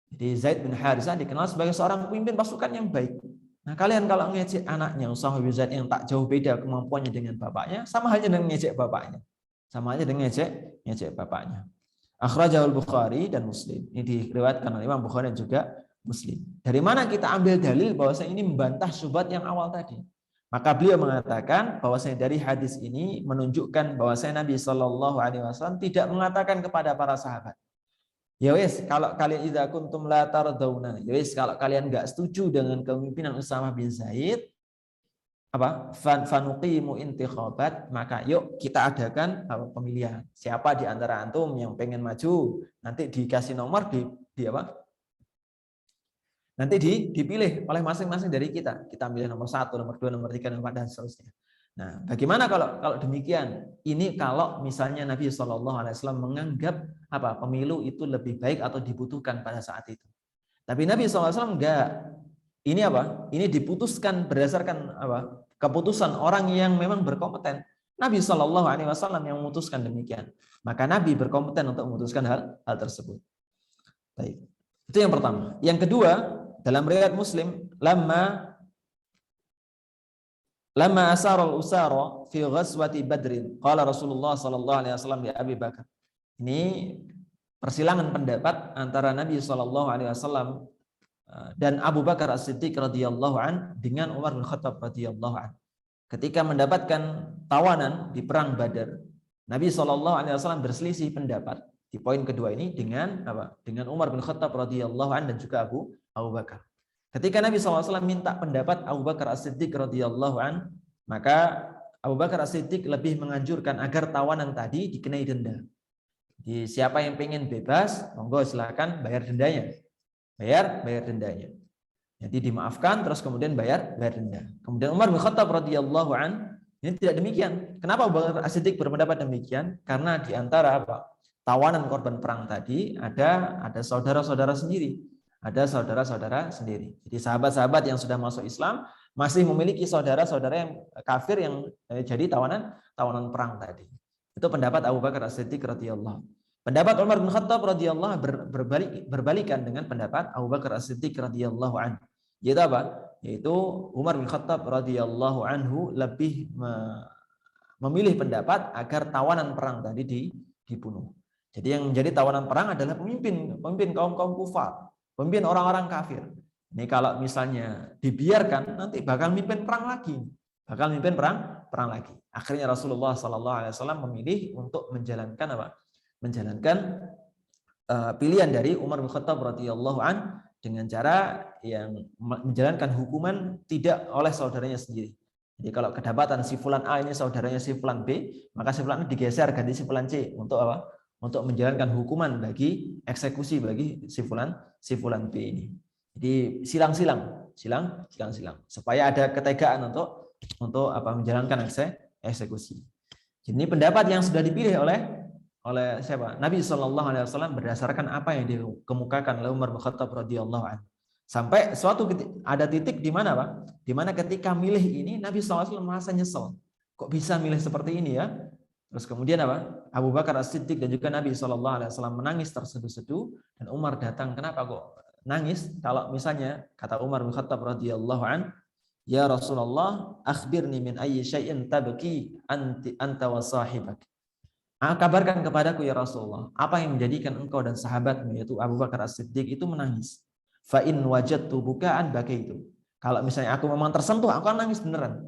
Jadi Zaid bin Harithah dikenal sebagai seorang pemimpin pasukan yang baik. Nah, kalian kalau ngecek anaknya Usamah bin Zaid yang tak jauh beda kemampuannya dengan bapaknya, sama halnya dengan ngecek bapaknya. Sama aja dengan ngecek bapaknya. Akhrajahul Bukhari dan Muslim. Ini diriwayatkan oleh Imam Bukhari dan juga Muslim. Dari mana kita ambil dalil bahwasanya ini membantah syubhat yang awal tadi? Maka beliau mengatakan bahwasanya dari hadis ini menunjukkan bahwasanya Nabi Shallallahu Alaihi Wasallam tidak mengatakan kepada para sahabat, ya wes kalau kalian idza kuntum la tardawna, ya wes kalau kalian enggak setuju dengan kepemimpinan Usamah bin Zaid, fanuqimu intikhabat, maka yuk kita adakan pemilihan. Siapa di antara antum yang pengen maju, nanti dikasih nomor nanti dipilih oleh masing-masing dari kita. Kita pilih nomor 1, nomor 2, nomor 3, nomor 4 dan seterusnya. Nah, bagaimana kalau demikian? Ini kalau misalnya Nabi SAW menganggap pemilu itu lebih baik atau dibutuhkan pada saat itu. Tapi Nabi SAW enggak. Ini Ini diputuskan berdasarkan keputusan orang yang memang berkompeten. Nabi Shallallahu Alaihi Wasallam yang memutuskan demikian. Maka Nabi berkompeten untuk memutuskan hal tersebut. Baik. Itu yang pertama. Yang kedua, dalam riwayat Muslim, lama asarul usara fi ghazwati Badrin, qala Rasulullah Shallallahu Alaihi Wasallam li Abi Bakar. Ini persilangan pendapat antara Nabi Shallallahu Alaihi Wasallam dan Abu Bakar As-Siddiq radhiyallahu an dengan Umar bin Khattab radhiyallahu an. Ketika mendapatkan tawanan di perang Badar, Nabi SAW berselisih pendapat di poin kedua ini dengan Dengan Umar bin Khattab radhiyallahu an dan juga Abu Bakar. Ketika Nabi SAW minta pendapat Abu Bakar As-Siddiq radhiyallahu an, maka Abu Bakar As-Siddiq lebih menganjurkan agar tawanan tadi dikenai denda. Jadi siapa yang pengen bebas, monggo silakan bayar dendanya. Bayar dendanya. Jadi dimaafkan terus kemudian bayar denda. Kemudian Umar bin Khattab radhiyallahu an ini tidak demikian. Kenapa Abu Bakar As-Siddiq berpendapat demikian? Karena di antara tawanan korban perang tadi ada saudara-saudara sendiri. Ada saudara-saudara sendiri. Jadi sahabat-sahabat yang sudah masuk Islam masih memiliki saudara-saudara yang kafir yang jadi tawanan perang tadi. Itu pendapat Abu Bakar As-Siddiq radhiyallahu. Pendapat Umar bin Khattab radhiyallahu berbalikan dengan pendapat Abu Bakar As-Siddiq radhiyallahu anhu. Yaitu apa? Yaitu Umar bin Khattab radhiyallahu anhu lebih memilih pendapat agar tawanan perang tadi dibunuh. Jadi yang menjadi tawanan perang adalah pemimpin kaum kufar, pemimpin orang-orang kafir. Ini kalau misalnya dibiarkan nanti bakal mimpin perang lagi. Perang lagi. Akhirnya Rasulullah SAW memilih untuk menjalankan apa? Menjalankan pilihan dari Umar bin Khattab radhiyallahu an dengan cara yang menjalankan hukuman tidak oleh saudaranya sendiri. Jadi kalau kedapatan si fulan A ini saudaranya si fulan B, maka si fulan A digeser ganti si fulan C untuk apa? Untuk menjalankan hukuman bagi eksekusi bagi si fulan B ini. Jadi silang-silang supaya ada ketegaan untuk apa? Menjalankan eksekusi. Jadi ini pendapat yang sudah dipilih oleh siapa? Nabi SAW berdasarkan apa yang dikemukakan oleh Umar bin Khattab radhiyallahu anhu. Sampai ada titik di mana Pak? Di mana ketika milih ini Nabi SAW merasa nyesel. Kok bisa milih seperti ini ya? Terus kemudian apa? Abu Bakar As-Siddiq dan juga Nabi SAW menangis terseduh-seduh dan Umar datang. Kenapa kok nangis? Kalau misalnya kata Umar bin Khattab radhiyallahu anhu, ya Rasulullah, akhbirni min ayyi syai'in tabki anta wa sahibak. Kabarkan kepadaku ya Rasulullah, apa yang menjadikan engkau dan sahabatmu yaitu Abu Bakar As-Siddiq itu menangis. Fa in wajadtu bukaan bakaitu. Kalau misalnya aku memang tersentuh, aku akan nangis beneran.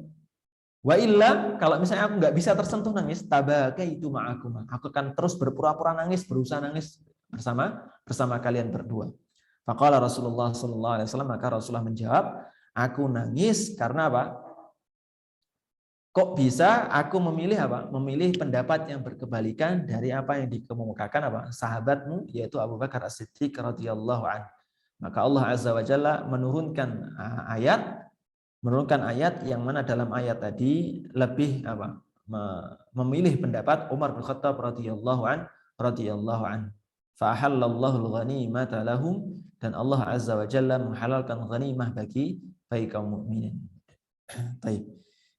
Wa illa, kalau misalnya aku nggak bisa tersentuh nangis, tabakaitu ma'akum. Aku akan terus berpura-pura nangis, berusaha nangis bersama kalian berdua. Faqala Rasulullah sallallahu alaihi wasallam, maka Rasulullah menjawab, aku nangis karena apa? Kok bisa aku memilih apa? Memilih pendapat yang berkebalikan dari apa yang dikemukakan apa? Sahabatmu yaitu Abu Bakar As-Siddiq radhiyallahu anhu. Maka Allah Azza wa Jalla menurunkan ayat yang mana dalam ayat tadi lebih apa? Memilih pendapat Umar bin Khattab radhiyallahu anhu. Fa ahallallahu al-ghanimata lahum, dan Allah Azza wa Jalla menghalalkan ghanimah bagi kaum mukminin. Baik.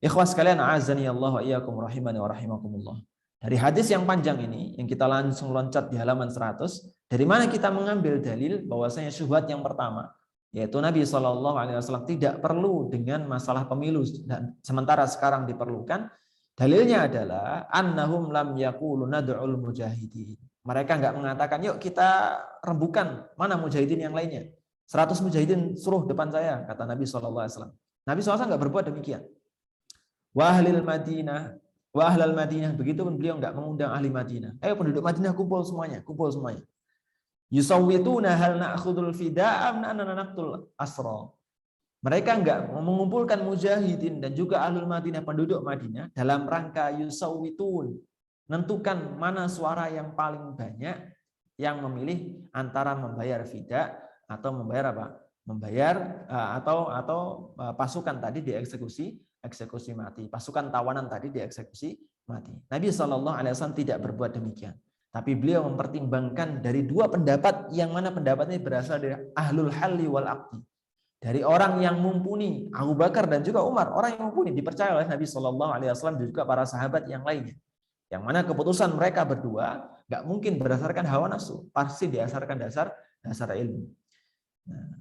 Ikhwas sekalian, a'azzani Allah wa iyyakum rahimani wa rahimakumullah. Dari hadis yang panjang ini yang kita langsung loncat di halaman 100, dari mana kita mengambil dalil bahwasanya syubhat yang pertama yaitu Nabi SAW tidak perlu dengan masalah pemilu dan sementara sekarang diperlukan. Dalilnya adalah annahum lam yaqulu nad'ul mujahidin. Mereka enggak mengatakan yuk kita rembukan mana mujahidin yang lainnya. 100 mujahidin suruh depan saya, kata Nabi SAW. Nabi SAW enggak berbuat demikian. Wa ahlil Madinah, wa ahlal Madinah, begitu pun beliau enggak mengundang ahli Madinah. Ayo penduduk Madinah kumpul semuanya. Yusawwituna hal na'khudul fida'a am naqtul asra. Mereka enggak mengumpulkan mujahidin dan juga ahlul Madinah, penduduk Madinah dalam rangka yusawwitun, menentukan mana suara yang paling banyak yang memilih antara membayar fida atau membayar apa? Membayar atau pasukan tadi dieksekusi mati. Pasukan tawanan tadi dieksekusi mati. Nabi SAW tidak berbuat demikian. Tapi beliau mempertimbangkan dari dua pendapat yang mana pendapatnya berasal dari ahlul halli wal aqdi. Dari orang yang mumpuni, Abu Bakar dan juga Umar, orang yang mumpuni dipercaya oleh Nabi SAW dan juga para sahabat yang lainnya. Yang mana keputusan mereka berdua nggak mungkin berdasarkan hawa nafsu, pasti berdasarkan dasar ilmu. Nah,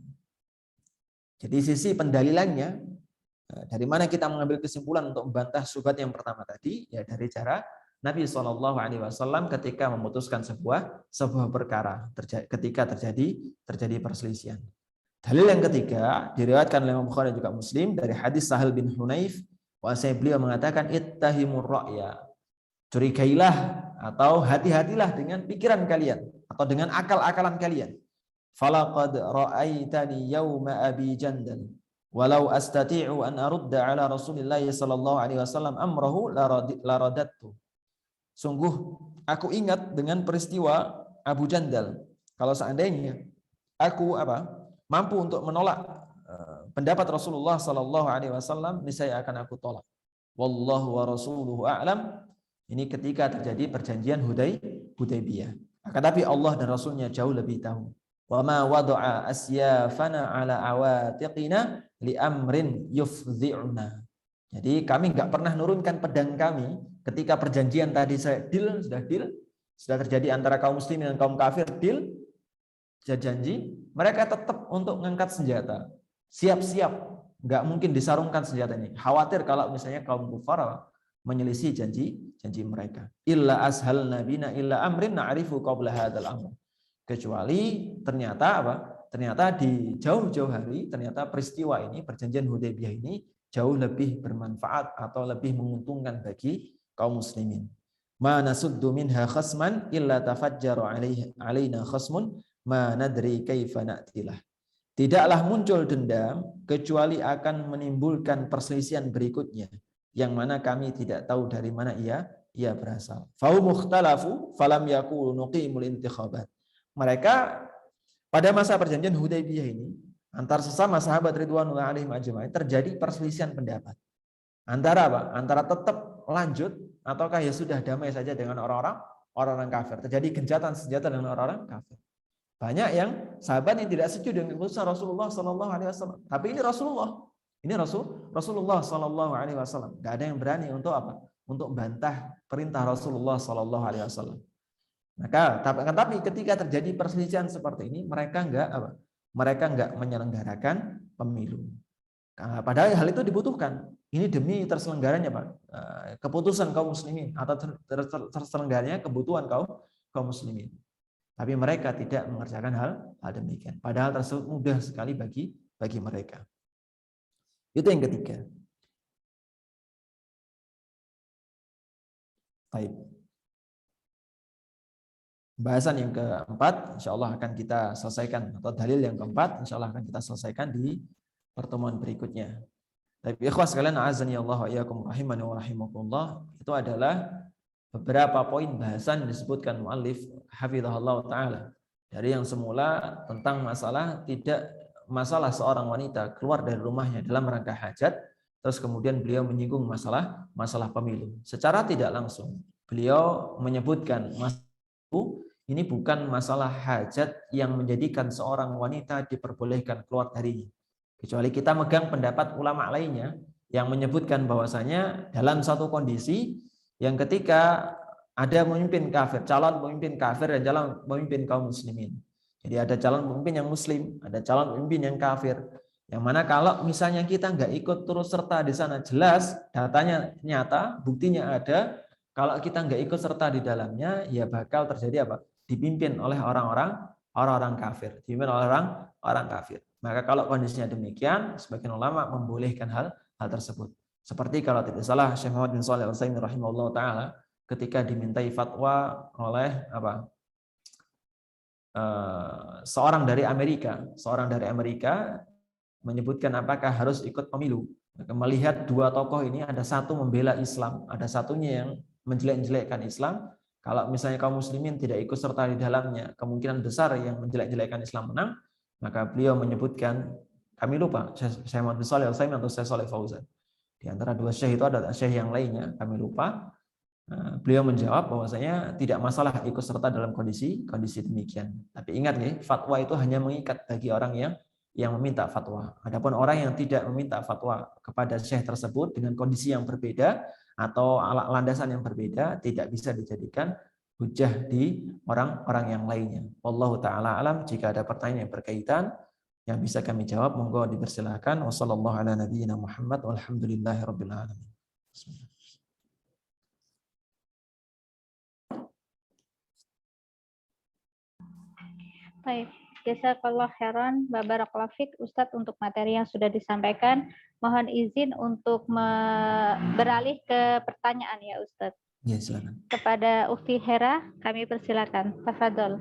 jadi sisi pendalilannya, dari mana kita mengambil kesimpulan untuk membantah syubhat yang pertama tadi? Ya dari cara Nabi SAW ketika memutuskan sebuah perkara ketika terjadi perselisihan. Dalil yang ketiga diriwayatkan oleh Imam Bukhari dan juga Muslim dari hadis Sahal bin Hunayf, bahwasanya beliau mengatakan ittahimur ra'ya, curigailah atau hati-hatilah dengan pikiran kalian atau dengan akal-akalan kalian. Falaqad ra'aitani yauma abi jandal Walau astati'u an arudda ala Rasulillah sallallahu alaihi wasallam amrahu laradattu. Sungguh aku ingat dengan peristiwa Abu Jandal. Kalau seandainya aku mampu untuk menolak pendapat Rasulullah sallallahu alaihi wasallam, niscaya akan aku tolak. Wallahu wa rasuluhu a'lam. Ini ketika terjadi perjanjian Hudaybiyah. Akan tapi Allah dan Rasulnya jauh lebih tahu. Wa ma wada'a asyafana ala awatiqina li amrin yufdhi'una. Jadi kami enggak pernah nurunkan pedang kami ketika perjanjian tadi sudah terjadi antara kaum muslimin dan kaum kafir, janji, mereka tetap untuk mengangkat senjata. Siap-siap, enggak mungkin disarungkan senjata ini. Khawatir kalau misalnya kaum kufar menyelisih janji mereka. Illa ashal nabina illa amrin na'rifu qabla hadzal amr. Kecuali ternyata di jauh-jauh hari ternyata peristiwa ini, perjanjian Hudaybiyah ini jauh lebih bermanfaat atau lebih menguntungkan bagi kaum muslimin. Ma nasuddu minha khasman illa tafajjaru alaina khasmun ma nadri kaifa na'tilah. Tidaklah muncul dendam kecuali akan menimbulkan perselisihan berikutnya yang mana kami tidak tahu dari mana ia berasal. Fa mukhtalafu falam yaqulu nuqimul intikhabat. Mereka pada masa perjanjian Hudaybiyah ini antar sesama sahabat ridwanullah alaihim ajmain terjadi perselisihan pendapat. Antara tetap lanjut ataukah ya sudah damai saja dengan orang-orang kafir. Terjadi gencatan senjata dengan orang-orang kafir. Banyak yang sahabat yang tidak setuju dengan keputusan Rasulullah sallallahu alaihi wasallam. Tapi ini Rasulullah sallallahu alaihi wasallam. Enggak ada yang berani untuk Untuk bantah perintah Rasulullah sallallahu alaihi wasallam. Tapi ketika terjadi perselisihan seperti ini, mereka enggak menyelenggarakan pemilu. Padahal hal itu dibutuhkan. Ini demi terselenggaranya keputusan kaum muslimin atau terselenggaranya kebutuhan kaum muslimin. Tapi mereka tidak mengerjakan hal demikian. Padahal tersebut mudah sekali bagi mereka. Itu yang ketiga. Baik. Bahasan yang keempat, insya Allah akan kita selesaikan, atau dalil yang keempat, insya Allah akan kita selesaikan di pertemuan berikutnya. Tapi ikhwas sekalian, azani Allah wa iyyakum rahimani wa rahimakumullah, itu adalah beberapa poin bahasan disebutkan muallif hafizahullah taala. Dari yang semula tentang masalah seorang wanita keluar dari rumahnya dalam rangka hajat, terus kemudian beliau menyinggung masalah pemilu. Secara tidak langsung beliau menyebutkan ini bukan masalah hajat yang menjadikan seorang wanita diperbolehkan keluar darinya. Kecuali kita megang pendapat ulama lainnya yang menyebutkan bahwasanya dalam satu kondisi yang ketika ada pemimpin kafir, calon pemimpin kafir dan calon pemimpin kaum muslimin. Jadi ada calon pemimpin yang muslim, ada calon pemimpin yang kafir. Yang mana kalau misalnya kita nggak ikut turut serta di sana, jelas datanya nyata, buktinya ada. Kalau kita nggak ikut serta di dalamnya, ya bakal terjadi dipimpin oleh orang-orang kafir, dipimpin oleh orang kafir. Maka kalau kondisinya demikian, sebagian ulama membolehkan hal tersebut. Seperti kalau tidak salah Syekh Muhammad bin Shalih Al-Utsaimin rahimahullah taala ketika dimintai fatwa oleh seorang dari Amerika menyebutkan apakah harus ikut pemilu. Melihat dua tokoh ini, ada satu membela Islam, ada satunya yang menjelek-jelekkan Islam. Kalau misalnya kaum muslimin tidak ikut serta di dalamnya, kemungkinan besar yang menjelek-jelekkan Islam menang. Maka beliau menyebutkan, kami lupa, Syekh Muhammad bin Shalih Al-Utsaimin atau Syekh Shalih Fauzan. Di antara dua syekh itu ada syekh yang lainnya, kami lupa. Beliau menjawab bahwasanya tidak masalah ikut serta dalam kondisi demikian. Tapi ingat ya, fatwa itu hanya mengikat bagi orang yang meminta fatwa. Adapun orang yang tidak meminta fatwa kepada syekh tersebut dengan kondisi yang berbeda atau landasan yang berbeda, tidak bisa dijadikan hujah di orang-orang yang lainnya. Wallahu taala alam. Jika ada pertanyaan yang berkaitan yang bisa kami jawab, monggo dipersilakan. Wassallallahu ala nabiyyina Muhammad walhamdulillahirabbil alamin. Bismillah. Baik, jazakallah khairan, barakallahu fik Ustadz untuk materi yang sudah disampaikan. Mohon izin untuk beralih ke pertanyaan ya Ustadz. Ya, silakan. Kepada Ukti Hera, kami persilakan. Tafadhol.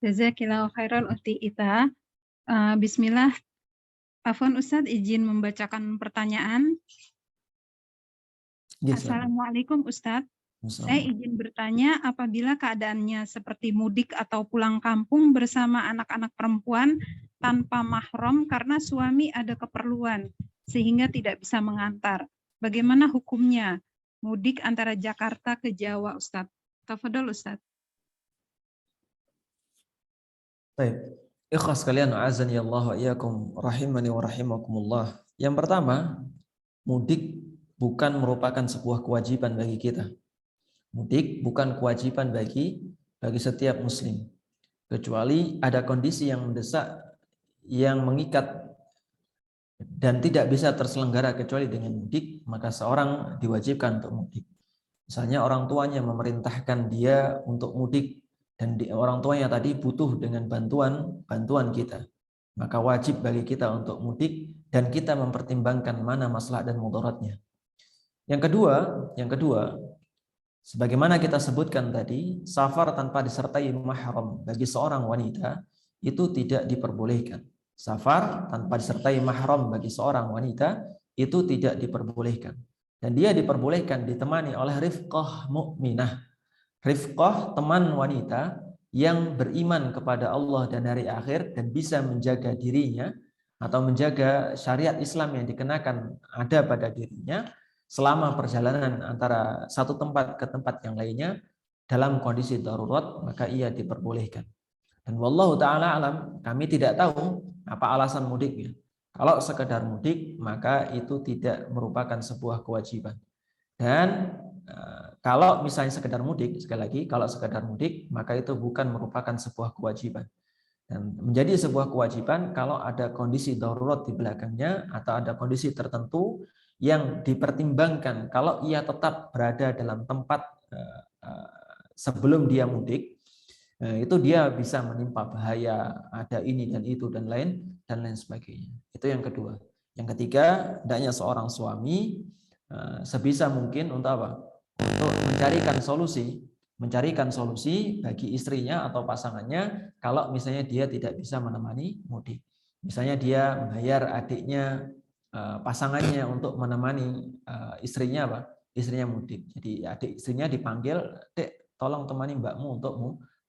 Jazakillahu khairan Ukti Ita. Bismillah. Afwan Ustadz, izin membacakan pertanyaan. Ya, silakan. Assalamualaikum Ustadz. Saya izin bertanya, apabila keadaannya seperti mudik atau pulang kampung bersama anak-anak perempuan tanpa mahram karena suami ada keperluan sehingga tidak bisa mengantar. Bagaimana hukumnya mudik antara Jakarta ke Jawa, Ustadz? Tafadhol Ustadz. Baik. Ikhlas sekalian, azani Allah wa iyyakum rahimani wa rahimakumullah. Yang pertama, mudik bukan merupakan sebuah kewajiban bagi kita. Mudik bukan kewajiban bagi setiap muslim. Kecuali ada kondisi yang mendesak, yang mengikat dan tidak bisa terselenggara kecuali dengan mudik, maka seorang diwajibkan untuk mudik. Misalnya orang tuanya memerintahkan dia untuk mudik dan orang tuanya tadi butuh dengan bantuan kita, maka wajib bagi kita untuk mudik dan kita mempertimbangkan mana maslahat dan mudaratnya. Yang kedua, sebagaimana kita sebutkan tadi, safar tanpa disertai mahram bagi seorang wanita itu tidak diperbolehkan. Safar tanpa disertai mahram bagi seorang wanita itu tidak diperbolehkan. Dan dia diperbolehkan ditemani oleh rifqah mukminah. Rifqah, teman wanita yang beriman kepada Allah dan hari akhir dan bisa menjaga dirinya atau menjaga syariat Islam yang dikenakan ada pada dirinya selama perjalanan antara satu tempat ke tempat yang lainnya dalam kondisi darurat, maka ia diperbolehkan. Dan wallahu ta'ala alam, kami tidak tahu apa alasan mudiknya. Kalau sekedar mudik, maka itu tidak merupakan sebuah kewajiban. Dan kalau misalnya sekedar mudik, sekali lagi, kalau sekedar mudik, maka itu bukan merupakan sebuah kewajiban. Dan menjadi sebuah kewajiban kalau ada kondisi darurat di belakangnya atau ada kondisi tertentu yang dipertimbangkan kalau ia tetap berada dalam tempat sebelum dia mudik, itu dia bisa menimpa bahaya, ada ini dan itu dan lain sebagainya. Itu yang kedua. Yang ketiga, hendaknya seorang suami sebisa mungkin untuk apa? Untuk mencarikan solusi bagi istrinya atau pasangannya kalau misalnya dia tidak bisa menemani mudik. Misalnya dia membayar adiknya, pasangannya untuk menemani istrinya apa? Istrinya mudik. Jadi adik istrinya dipanggil, "Dek, tolong temani mbakmu untuk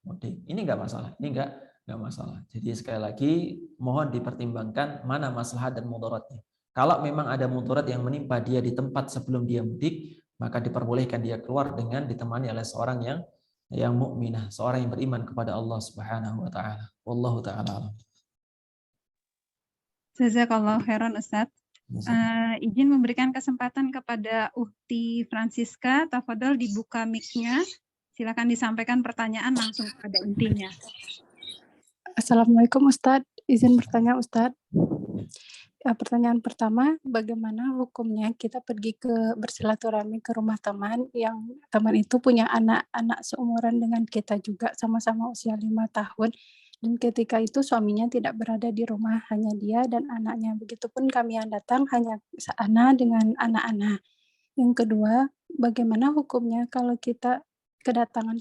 mudik." Ini enggak masalah. Ini enggak masalah. Jadi sekali lagi mohon dipertimbangkan mana maslahat dan mudaratnya. Kalau memang ada mudarat yang menimpa dia di tempat sebelum dia mudik, maka diperbolehkan dia keluar dengan ditemani oleh seorang yang mukminah, seorang yang beriman kepada Allah Subhanahu wa taala. Wallahu taala alam. Jazakallahu khairan Ustadz. Izin memberikan kesempatan kepada Uhti Francisca, tafadhol dibuka mic-nya. Silakan disampaikan pertanyaan langsung pada intinya. Assalamualaikum Ustadz, izin bertanya Ustadz. Pertanyaan pertama, bagaimana hukumnya kita pergi bersilaturahmi ke rumah teman yang teman itu punya anak-anak seumuran dengan kita juga, sama-sama usia 5 tahun, dan ketika itu suaminya tidak berada di rumah, hanya dia dan anaknya. Begitupun kami yang datang hanya ana dengan anak-anak. Yang kedua, bagaimana hukumnya kalau kita kedatangan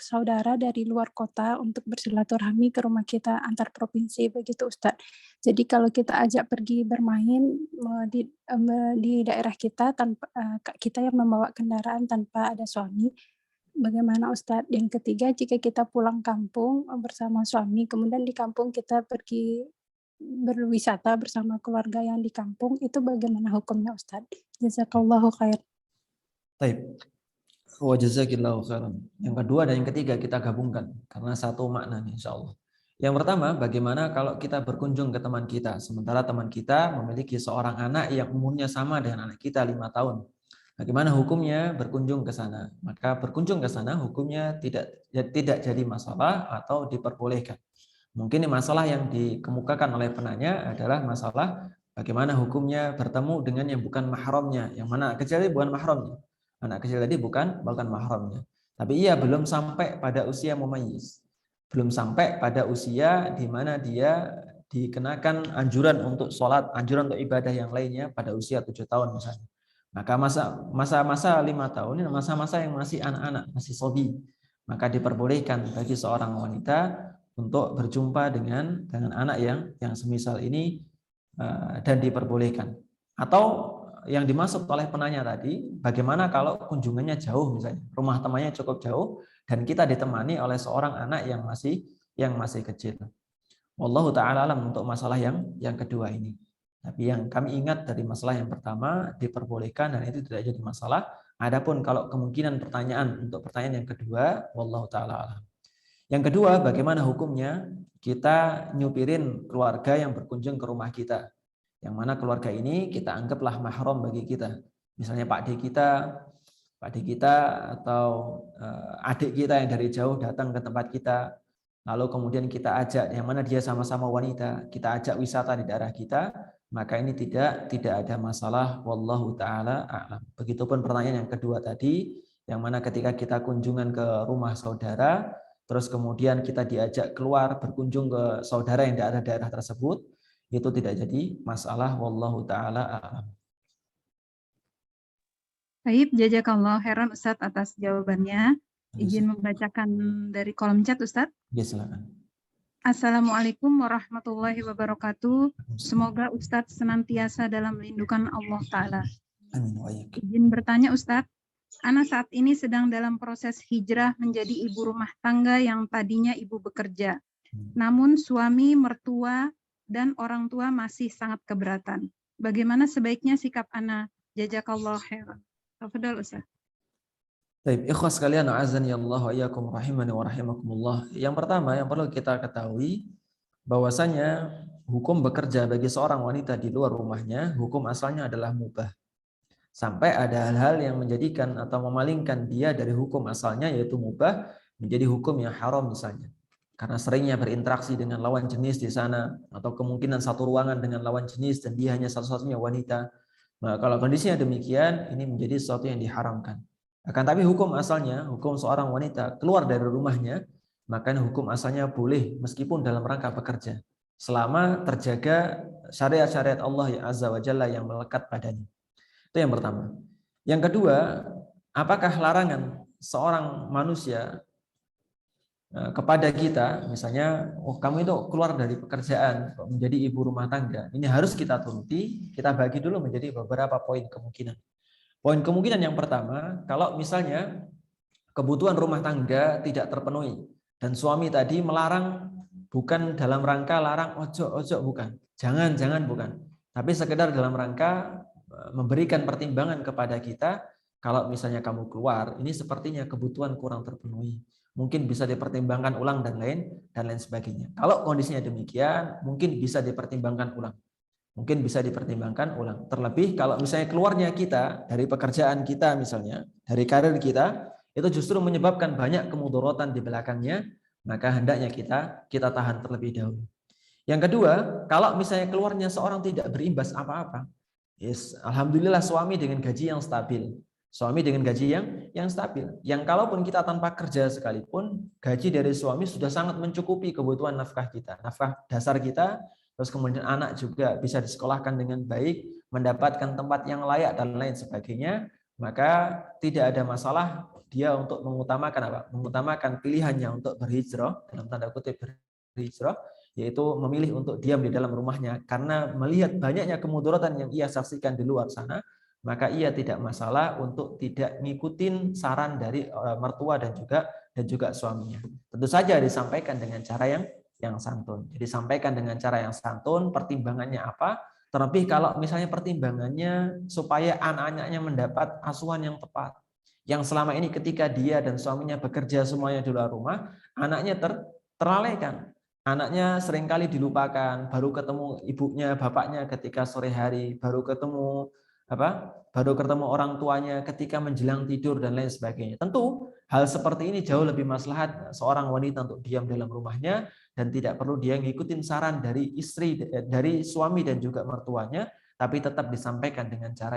saudara dari luar kota untuk bersilaturahmi ke rumah kita antar provinsi, begitu Ustadz. Jadi kalau kita ajak pergi bermain di daerah kita tanpa kita yang membawa kendaraan tanpa ada suami, bagaimana Ustadz? Yang ketiga, jika kita pulang kampung bersama suami, kemudian di kampung kita pergi berwisata bersama keluarga yang di kampung, itu bagaimana hukumnya Ustadz? Jazakallahu khair. Baik. Wa jazakillahu khairan. Yang kedua dan yang ketiga kita gabungkan karena satu makna insyaallah. Yang pertama, bagaimana kalau kita berkunjung ke teman kita sementara teman kita memiliki seorang anak yang umurnya sama dengan anak kita 5 tahun. Bagaimana hukumnya berkunjung ke sana? Maka berkunjung ke sana hukumnya tidak jadi masalah atau diperbolehkan. Mungkin masalah yang dikemukakan oleh penanya adalah masalah bagaimana hukumnya bertemu dengan yang bukan mahramnya, yang mana kecuali bukan mahramnya. Anak kecil tadi bukan mahramnya. Tapi ia belum sampai pada usia mumayyiz. Belum sampai pada usia di mana dia dikenakan anjuran untuk sholat, anjuran untuk ibadah yang lainnya pada usia 7 tahun misalnya. Maka masa-masa 5 tahun ini masa-masa yang masih anak-anak, masih sobi. Maka diperbolehkan bagi seorang wanita untuk berjumpa dengan anak yang semisal ini dan diperbolehkan. Atau yang dimaksud oleh penanya tadi, bagaimana kalau kunjungannya jauh misalnya, rumah temannya cukup jauh dan kita ditemani oleh seorang anak yang masih kecil. Wallahu ta'ala alam untuk masalah yang kedua ini. Tapi yang kami ingat dari masalah yang pertama diperbolehkan dan itu tidak jadi masalah. Adapun kalau kemungkinan untuk pertanyaan yang kedua, wallahu ta'ala alam. Yang kedua, bagaimana hukumnya kita nyupirin keluarga yang berkunjung ke rumah kita? Yang mana keluarga ini kita anggaplah mahram bagi kita. Misalnya Pak D kita atau adik kita yang dari jauh datang ke tempat kita. Lalu kemudian kita ajak, yang mana dia sama-sama wanita, kita ajak wisata di daerah kita, maka ini tidak ada masalah, wallahu ta'ala a'lam. Begitupun pertanyaan yang kedua tadi, yang mana ketika kita kunjungan ke rumah saudara, terus kemudian kita diajak keluar berkunjung ke saudara yang ada daerah tersebut, itu tidak jadi masalah, wallahu ta'ala a'lam. Baik, jazakallah khairan Ustadz atas jawabannya. Izin membacakan dari kolom chat Ustadz. Ya, silakan. Assalamualaikum warahmatullahi wabarakatuh. Semoga Ustadz senantiasa dalam lindungan Allah Ta'ala. Amin. Izin bertanya Ustadz, Ana saat ini sedang dalam proses hijrah menjadi ibu rumah tangga yang tadinya ibu bekerja. Namun suami, mertua, dan orang tua masih sangat keberatan. Bagaimana sebaiknya sikap Ana? Jazakallah khairan. Tafadhal Ustaz. Baik, ikhwas sekalian, a'azzani Allah wa iyyakum rahimani wa rahimakumullah. Yang pertama yang perlu kita ketahui bahwasanya hukum bekerja bagi seorang wanita di luar rumahnya, hukum asalnya adalah mubah. Sampai ada hal-hal yang menjadikan atau memalingkan dia dari hukum asalnya yaitu mubah menjadi hukum yang haram misalnya. Karena seringnya berinteraksi dengan lawan jenis di sana atau kemungkinan satu ruangan dengan lawan jenis dan dia hanya satu-satunya wanita. Nah, kalau kondisinya demikian, ini menjadi sesuatu yang diharamkan. Akan tapi hukum asalnya, hukum seorang wanita keluar dari rumahnya, maka hukum asalnya boleh meskipun dalam rangka bekerja. Selama terjaga syariat-syariat Allah yang Azza wa Jalla yang melekat padanya. Itu yang pertama. Yang kedua, apakah larangan seorang manusia kepada kita, misalnya, kamu itu keluar dari pekerjaan menjadi ibu rumah tangga, ini harus kita turuti. Kita bagi dulu menjadi beberapa poin kemungkinan. Poin kemungkinan yang pertama, kalau misalnya kebutuhan rumah tangga tidak terpenuhi dan suami tadi melarang, bukan dalam rangka larang ojo bukan, jangan bukan, tapi sekedar dalam rangka memberikan pertimbangan kepada kita, kalau misalnya kamu keluar, ini sepertinya kebutuhan kurang terpenuhi. Mungkin bisa dipertimbangkan ulang dan lain sebagainya. Kalau kondisinya demikian, mungkin bisa dipertimbangkan ulang. Terlebih kalau misalnya keluarnya kita dari pekerjaan kita misalnya, dari karir kita, itu justru menyebabkan banyak kemudorotan di belakangnya, maka hendaknya kita tahan terlebih dahulu. Yang kedua, kalau misalnya keluarnya seorang tidak berimbas apa-apa, yes, alhamdulillah suami dengan gaji yang stabil. Yang kalaupun kita tanpa kerja sekalipun, gaji dari suami sudah sangat mencukupi kebutuhan nafkah kita, nafkah dasar kita, terus kemudian anak juga bisa disekolahkan dengan baik, mendapatkan tempat yang layak dan lain sebagainya, maka tidak ada masalah dia untuk mengutamakan pilihannya untuk berhijrah, dalam tanda kutip berhijrah, yaitu memilih untuk diam di dalam rumahnya karena melihat banyaknya kemudaratan yang ia saksikan di luar sana. Maka ia tidak masalah untuk tidak ngikutin saran dari mertua dan juga suaminya. Tentu saja disampaikan dengan cara yang santun. Jadi sampaikan dengan cara yang santun, pertimbangannya apa? Terlebih kalau misalnya pertimbangannya supaya anak-anaknya mendapat asuhan yang tepat. Yang selama ini ketika dia dan suaminya bekerja semuanya di luar rumah, anaknya terlalaikan. Anaknya seringkali dilupakan, baru ketemu ibunya, bapaknya ketika sore hari, baru ketemu orang tuanya ketika menjelang tidur dan lain sebagainya. Tentu hal seperti ini jauh lebih maslahat seorang wanita untuk diam dalam rumahnya dan tidak perlu dia ngikutin saran dari istri, dari suami dan juga mertuanya, tapi tetap disampaikan dengan cara